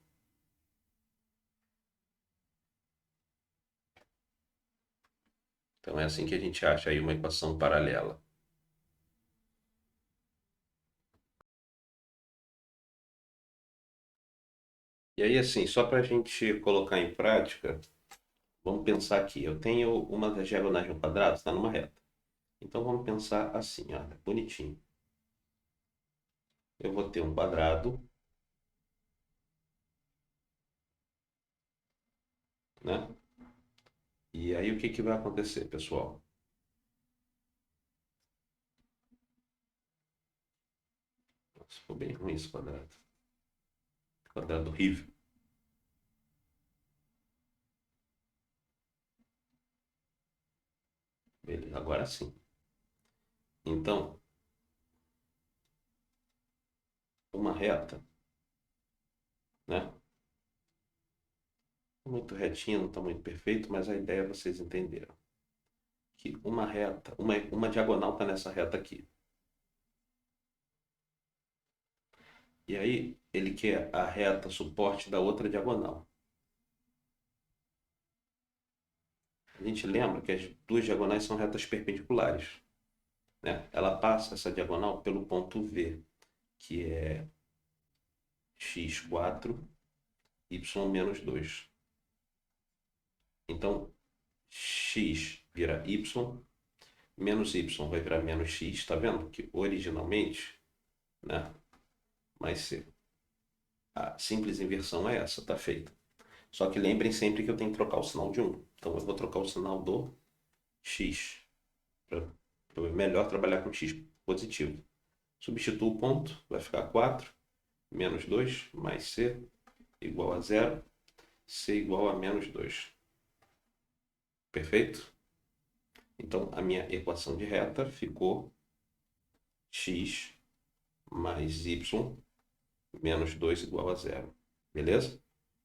Então é assim que a gente acha aí uma equação paralela. E aí, assim, só para a gente colocar em prática, vamos pensar aqui. Eu tenho uma das diagonais de um quadrado, está numa reta. Então vamos pensar assim, ó, bonitinho. Eu vou ter um quadrado, né? E aí o que vai acontecer, pessoal? Nossa, ficou bem ruim esse quadrado. Quadrado horrível. Beleza, agora sim. Então, uma reta, né? Muito retinho, não está muito perfeito, mas a ideia vocês entenderam. Que uma reta, uma diagonal está nessa reta aqui. E aí ele quer a reta suporte da outra diagonal. A gente lembra que as duas diagonais são retas perpendiculares, né? Ela passa essa diagonal pelo ponto V, que é x4, y menos 2. Então, x vira y menos y vai virar menos x, tá vendo? Que originalmente, né, mais c. A simples inversão é essa, tá feita. Só que lembrem sempre que eu tenho que trocar o sinal de 1. Então eu vou trocar o sinal do x. É melhor trabalhar com x positivo. Substituo o ponto, vai ficar 4 menos 2 mais c igual a 0, c igual a menos 2. Perfeito? Então a minha equação de reta ficou x mais y menos 2 igual a 0. Beleza?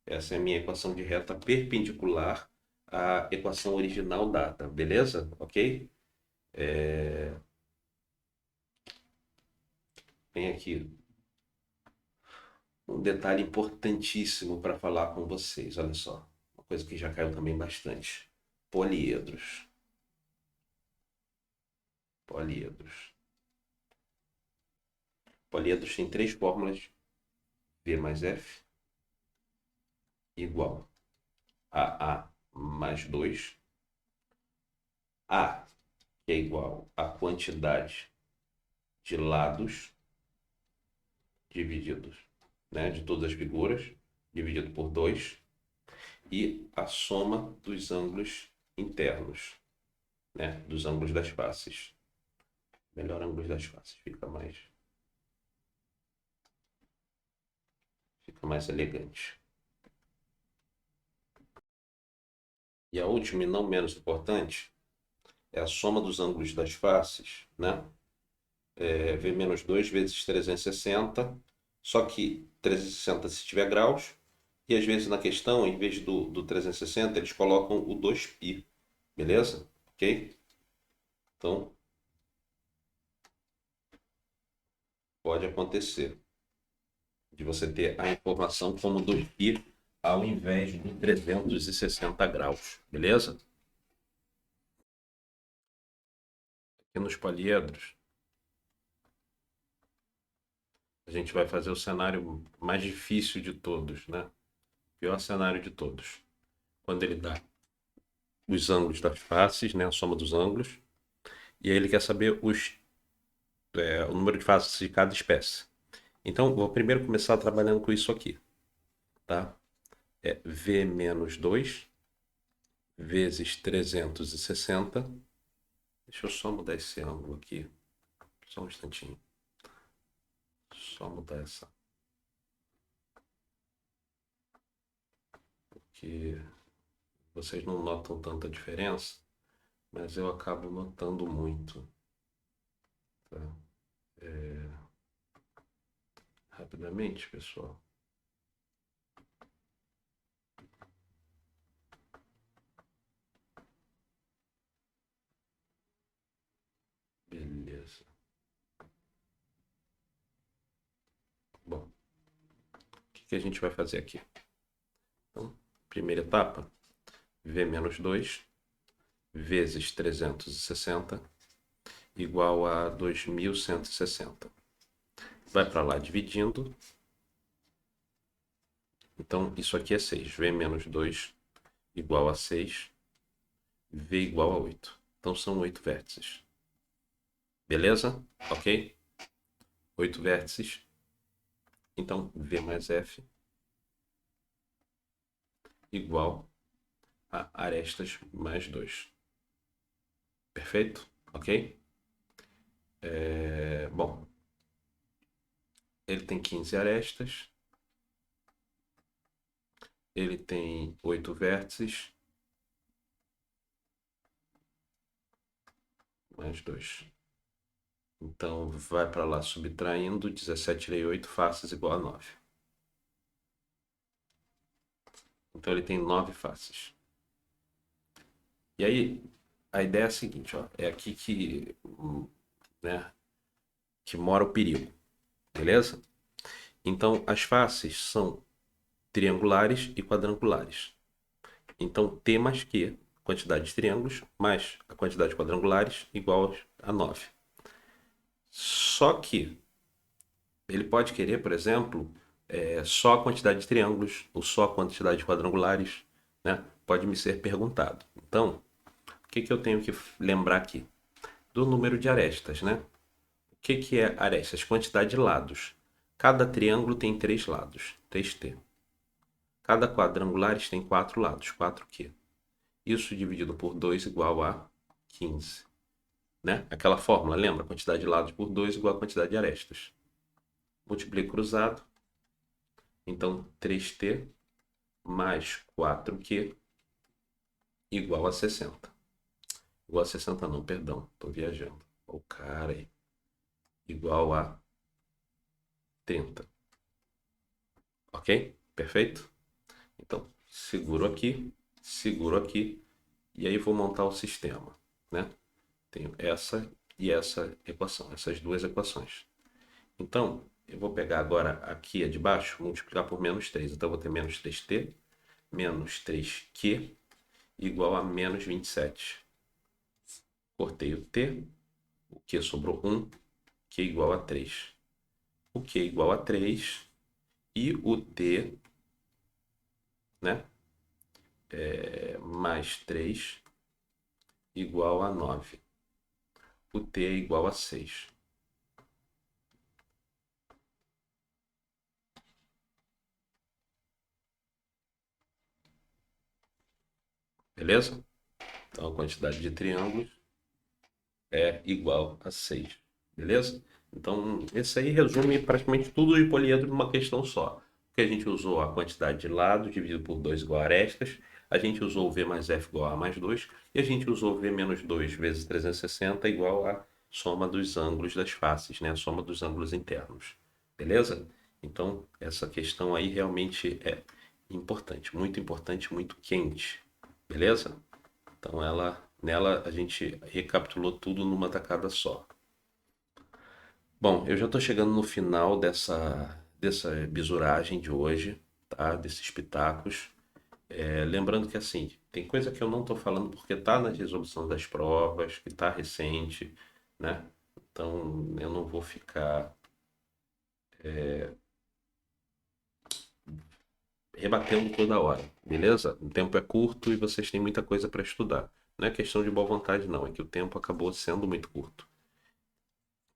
Essa é a minha equação de reta perpendicular à equação original dada. Beleza? Ok? Tem aqui um detalhe importantíssimo para falar com vocês. Olha só. Uma coisa que já caiu também bastante. Poliedros. Poliedros. Poliedros tem 3 fórmulas. V mais F igual a A mais 2. A, que é igual à quantidade de lados divididos, né, de todas as figuras, dividido por 2, e a soma dos ângulos internos, né, dos ângulos das faces. Melhor ângulos das faces, fica mais elegante. E a última e não menos importante é a soma dos ângulos das faces, né? V menos 2 vezes 360, só que 360 se tiver graus, e às vezes na questão, em vez do 360, eles colocam o 2π, beleza? Ok? Então, pode acontecer de você ter a informação como 2π ao invés de 360 graus, beleza? Aqui nos poliedros, a gente vai fazer o cenário mais difícil de todos, né? Pior cenário de todos. Quando ele dá os ângulos das faces, né? A soma dos ângulos. E aí ele quer saber o número de faces de cada espécie. Então, vou primeiro começar trabalhando com isso aqui, tá? É V menos 2 vezes 360. Deixa eu só mudar esse ângulo aqui. Só um instantinho. Só mudar essa. Porque vocês não notam tanta diferença, mas eu acabo notando muito. Tá? Rapidamente, pessoal. Beleza. Bom, o que a gente vai fazer aqui? Então, primeira etapa, V menos 2 vezes 360 igual a 2160. Vai para lá dividindo. Então, isso aqui é 6. V menos 2 igual a 6. V igual a 8. Então, são 8 vértices. Beleza? Ok? 8 vértices. Então, V mais F igual a arestas mais 2. Perfeito? Ok? Bom, ele tem 15 arestas. Ele tem 8 vértices. Mais 2. Então, vai para lá subtraindo. 17 tirei 8, faces igual a 9. Então, ele tem 9 faces. E aí, a ideia é a seguinte, ó, é aqui que mora o perigo, beleza? Então, as faces são triangulares e quadrangulares. Então, T mais Q, quantidade de triângulos, mais a quantidade de quadrangulares, igual a 9. Só que ele pode querer, por exemplo, só a quantidade de triângulos ou só a quantidade de quadrangulares, né? Pode me ser perguntado. Então, o que eu tenho que lembrar aqui? do número de arestas, né? O que que é arestas? Quantidade de lados. Cada triângulo tem 3 lados, 3T. Cada quadrangular tem 4 lados, 4Q. Isso dividido por 2 igual a 15. Né? Aquela fórmula, lembra? Quantidade de lados por 2 igual a quantidade de arestas. Multiplico cruzado. Então, 3T mais 4Q igual a 60. Igual a 60 não, perdão. Estou viajando. O cara aí. Igual a 30. Ok? Perfeito? Então, seguro aqui, e aí vou montar o sistema, né? Tenho essa e essa equação, essas duas equações. Então, eu vou pegar agora aqui a de baixo, multiplicar por menos 3. Então, eu vou ter menos 3T, menos 3Q, igual a menos 27. Cortei o T, o Q sobrou 1, Q igual a 3. O Q igual a 3 e o T, né? Mais 3 igual a 9. O T é igual a 6. Beleza? Então a quantidade de triângulos é igual a 6. Beleza? Então esse aí resume praticamente tudo de poliedro numa questão só. Porque a gente usou a quantidade de lados dividido por 2 igual a arestas. A gente usou o V mais F igual a A mais 2. E a gente usou o V menos 2 vezes 360 igual a soma dos ângulos das faces, né? A soma dos ângulos internos. Beleza? Então essa questão aí realmente é importante, muito quente. Beleza? Então nela a gente recapitulou tudo numa tacada só. Bom, eu já estou chegando no final dessa bisuragem de hoje, tá? Desses pitacos. Lembrando que assim, tem coisa que eu não estou falando porque está na resolução das provas, que está recente, né? Então eu não vou ficar rebatendo toda hora, beleza? O tempo é curto e vocês têm muita coisa para estudar. Não é questão de boa vontade, não, é que o tempo acabou sendo muito curto.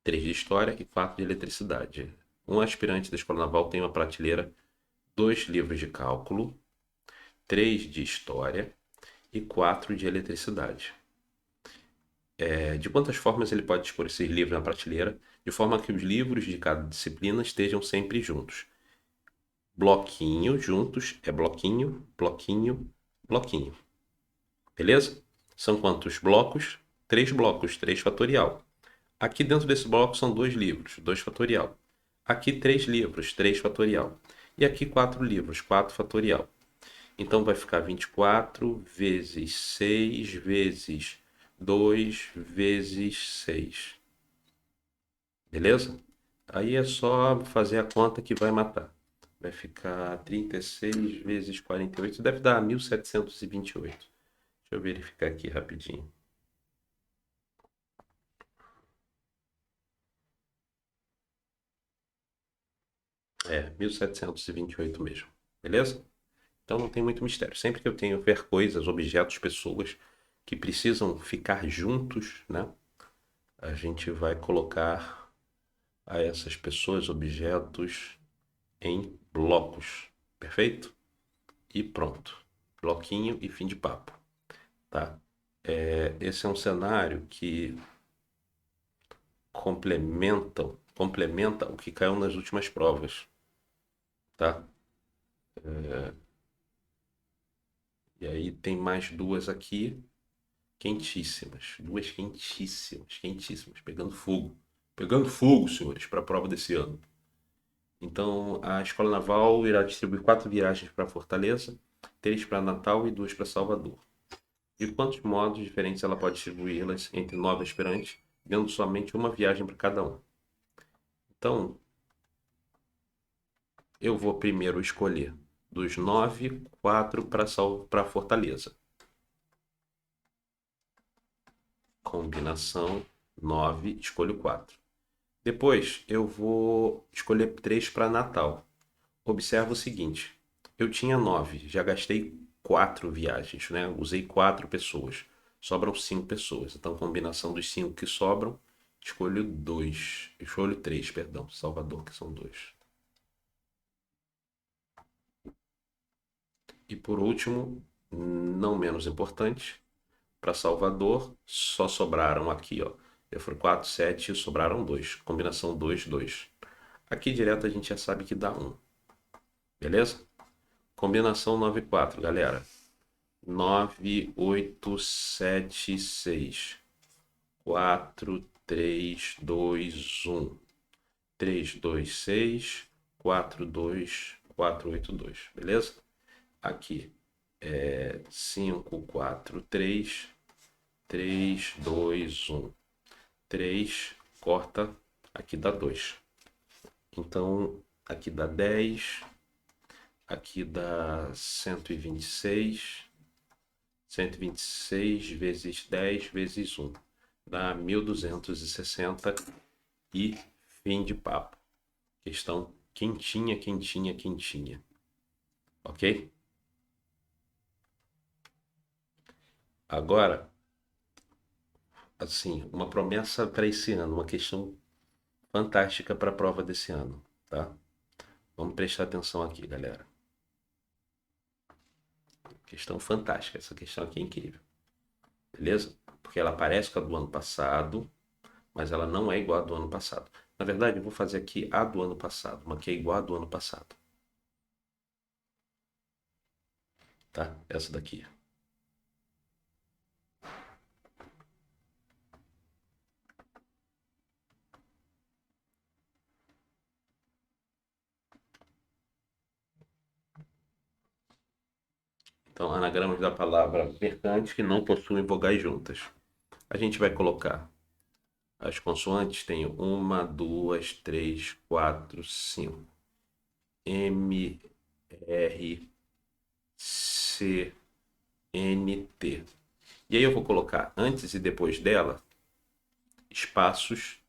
3 de História e 4 de Eletricidade. Um aspirante da Escola Naval tem uma prateleira, 2 livros de cálculo, 3 de História e 4 de Eletricidade. De quantas formas ele pode dispor esses livros na prateleira, de forma que os livros de cada disciplina estejam sempre juntos. Bloquinho juntos é bloquinho, bloquinho, bloquinho. Beleza? São quantos blocos? 3 blocos, 3 fatorial. Aqui dentro desse bloco são 2 livros, 2 fatorial. Aqui 3 livros, 3 fatorial. E aqui 4 livros, 4 fatorial. Então vai ficar 24 vezes 6 vezes 2 vezes 6. Beleza? Aí é só fazer a conta que vai matar. Vai ficar 36 vezes 48, deve dar 1728. Deixa eu verificar aqui rapidinho. 1728 mesmo. Beleza? Então não tem muito mistério. Sempre que eu tenho ver coisas, objetos, pessoas que precisam ficar juntos, né? A gente vai colocar a essas pessoas, objetos em blocos. Perfeito? E pronto. Bloquinho e fim de papo. Tá? Esse é um cenário que complementa o que caiu nas últimas provas. Tá? E aí tem mais duas aqui, quentíssimas. Duas quentíssimas, quentíssimas, pegando fogo. Pegando fogo, senhores, para a prova desse ano. Então, a Escola Naval irá distribuir 4 viagens para Fortaleza, 3 para Natal e 2 para Salvador. De quantos modos diferentes ela pode distribuí-las entre 9 aspirantes, dando somente uma viagem para cada um? Então, eu vou primeiro escolher dos 9, 4 para Fortaleza. Combinação 9, escolho 4. Depois eu vou escolher 3 para Natal. Observa o seguinte: eu tinha 9, já gastei 4 viagens, né? Usei 4 pessoas. Sobram 5 pessoas. Então, combinação dos 5 que sobram, escolho 2. Escolho 3, perdão. Salvador, que são 2. E por último, não menos importante, para Salvador, só sobraram aqui, ó. Eu fui 4, 7 e sobraram 2. Combinação 2, 2. Aqui direto a gente já sabe que dá 1. Beleza? Combinação 9, 4, galera. 9, 8, 7, 6. 4, 3, 2, 1. 3, 2, 6. 4, 2, 4, 8, 2. Beleza? Aqui é 5, 4, 3. 3, 2, 1. 3, corta, aqui dá 2. Então, aqui dá 10. Aqui dá 126. 126 vezes 10 vezes 1. Dá 1260 e fim de papo. Questão quentinha, quentinha, quentinha. Ok? Agora, assim, uma promessa para esse ano, uma questão fantástica para a prova desse ano, tá? Vamos prestar atenção aqui, galera. Questão fantástica, essa questão aqui é incrível. Beleza? Porque ela parece com a do ano passado, mas ela não é igual à do ano passado. Na verdade, eu vou fazer aqui a do ano passado, uma que é igual à do ano passado. Tá? Essa daqui. Então, anagramas da palavra mercante que não possuem vogais juntas. A gente vai colocar as consoantes, tem uma, duas, três, quatro, cinco. M, R, C, N, T. E aí eu vou colocar antes e depois dela espaços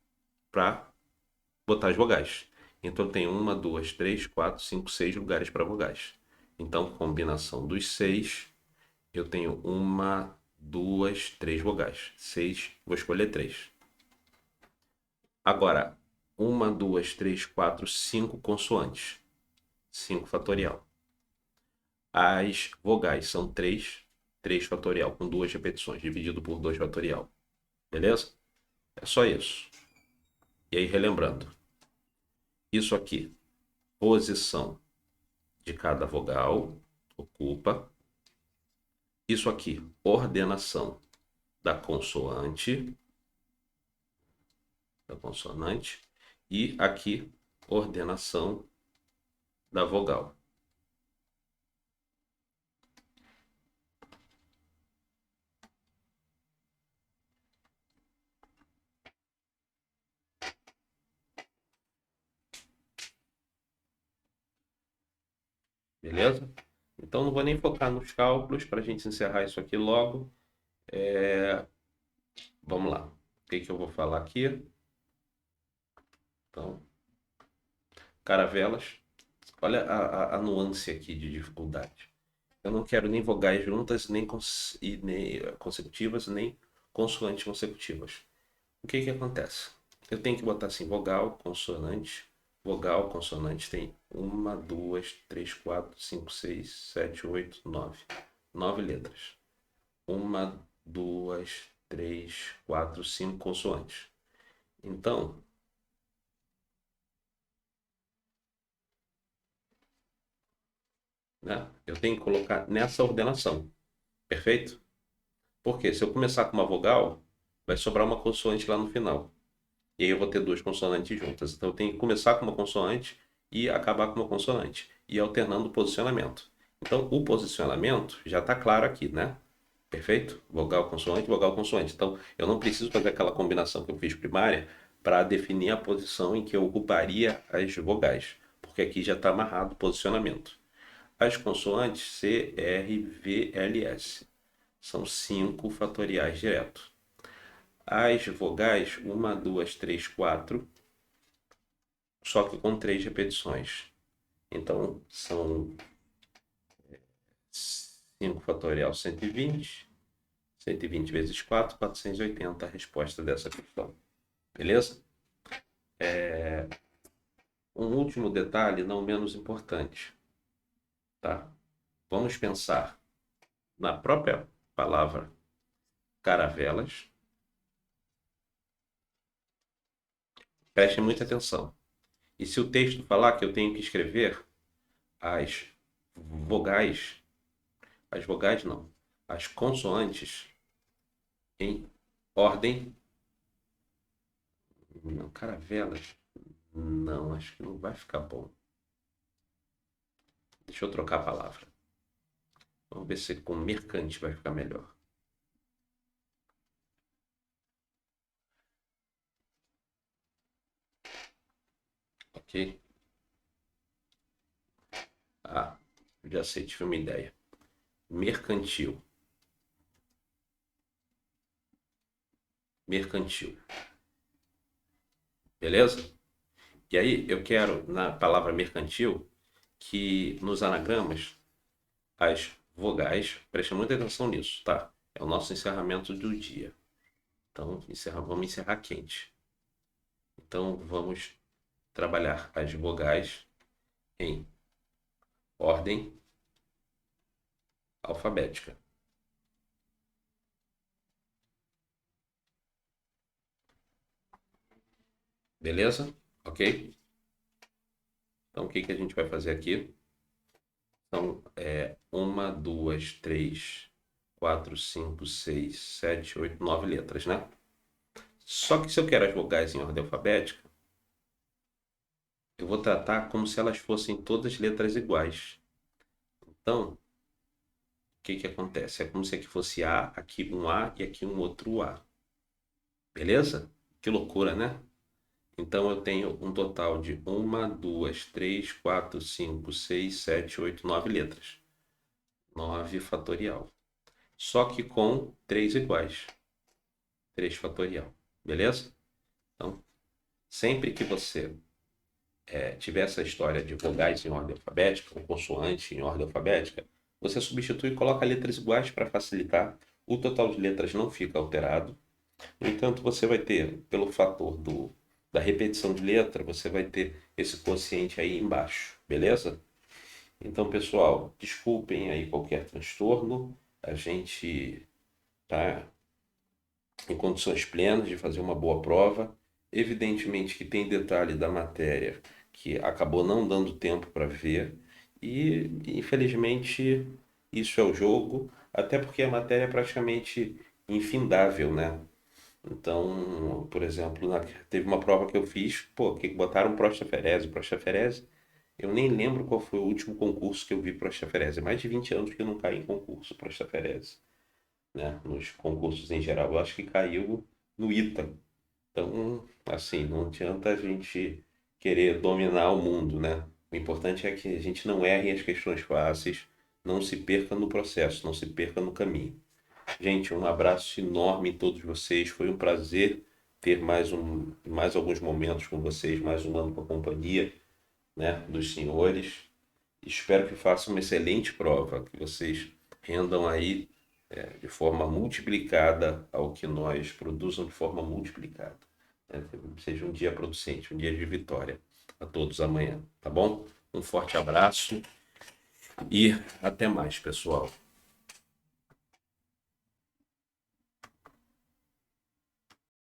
para botar as vogais. Então tem uma, duas, três, quatro, cinco, 6 lugares para vogais. Então, combinação dos 6, eu tenho uma, duas, 3 vogais. 6, vou escolher 3. Agora, uma, duas, três, quatro, 5 consoantes. 5 fatorial. As vogais são 3, 3 fatorial, com 2 repetições, dividido por 2 fatorial. Beleza? É só isso. E aí, relembrando. Isso aqui, posição de cada vogal, ocupa. Isso aqui, ordenação da consoante, e aqui, ordenação da vogal. Beleza? Então não vou nem focar nos cálculos para a gente encerrar isso aqui logo. Vamos lá. O que eu vou falar aqui? Então, caravelas. Olha a nuance aqui de dificuldade. Eu não quero nem vogais juntas, nem consecutivas, nem consoantes consecutivas. O que acontece? Eu tenho que botar assim, vogal, consonante tem uma, duas, três, quatro, cinco, seis, sete, oito, 9. 9 letras. Uma, duas, três, quatro, 5 consoantes. Então, né, eu tenho que colocar nessa ordenação. Perfeito? Porque se eu começar com uma vogal, vai sobrar uma consoante lá no final. E aí eu vou ter duas consonantes juntas. Então eu tenho que começar com uma consoante e acabar com uma consoante. E alternando o posicionamento. Então o posicionamento já está claro aqui, né? Perfeito? Vogal, consoante, vogal, consoante. Então eu não preciso fazer aquela combinação que eu fiz primária para definir a posição em que eu ocuparia as vogais. Porque aqui já está amarrado o posicionamento. As consoantes C, R, V, L, S. São 5 fatoriais direto. As vogais, uma, duas, três, 4, só que com 3 repetições. Então, são 5 fatorial 120, 120 vezes 4, 480 a resposta dessa questão. Beleza? Um último detalhe, não menos importante, tá? Vamos pensar na própria palavra caravelas. Prestem muita atenção. E se o texto falar que eu tenho que escrever as vogais não, as consoantes em ordem, não, caravelas, não, acho que não vai ficar bom. Deixa eu trocar a palavra. Vamos ver se com mercante vai ficar melhor. Ok? Ah, já sei, tive uma ideia. Mercantil. Mercantil. Beleza? E aí eu quero, na palavra mercantil, que nos anagramas as vogais, preste muita atenção nisso, tá? É o nosso encerramento do dia. Então, vamos encerrar quente. Então, vamos trabalhar as vogais em ordem alfabética. Beleza? Ok? Então, o que a gente vai fazer aqui? Então, uma, duas, três, quatro, cinco, seis, sete, oito, nove letras, né? Só que se eu quero as vogais em ordem alfabética, eu vou tratar como se elas fossem todas letras iguais. Então, o que acontece? É como se aqui fosse A, aqui um A e aqui um outro A. Beleza? Que loucura, né? Então eu tenho um total de uma, duas, três, quatro, cinco, seis, sete, oito, nove letras. 9 fatorial. Só que com três iguais. 3 fatorial. Beleza? Então, sempre que você tiver essa história de vogais em ordem alfabética, ou consoante em ordem alfabética, você substitui e coloca letras iguais para facilitar. O total de letras não fica alterado. No entanto, você vai ter, pelo fator da repetição de letra, você vai ter esse quociente aí embaixo, beleza? Então, pessoal, desculpem aí qualquer transtorno. A gente está em condições plenas de fazer uma boa prova. Evidentemente que tem detalhe da matéria que acabou não dando tempo para ver. E, infelizmente, isso é o jogo, até porque a matéria é praticamente infindável, né? Então, por exemplo, teve uma prova que eu fiz, pô, que botaram Prostaferese. Prostaferese, eu nem lembro qual foi o último concurso que eu vi Prostaferese. É mais de 20 anos que eu não caí em concurso Prostaferese, né? Nos concursos em geral. Eu acho que caiu no ITA. Então, assim, não adianta a gente querer dominar o mundo, né? O importante é que a gente não erre as questões fáceis, não se perca no processo, não se perca no caminho. Gente, um abraço enorme em todos vocês. Foi um prazer ter mais alguns momentos com vocês, mais um ano com a companhia, né, dos senhores. Espero que façam uma excelente prova, que vocês rendam aí de forma multiplicada ao que nós produzam de forma multiplicada. Né? Seja um dia producente, um dia de vitória a todos amanhã, tá bom? Um forte abraço e até mais, pessoal.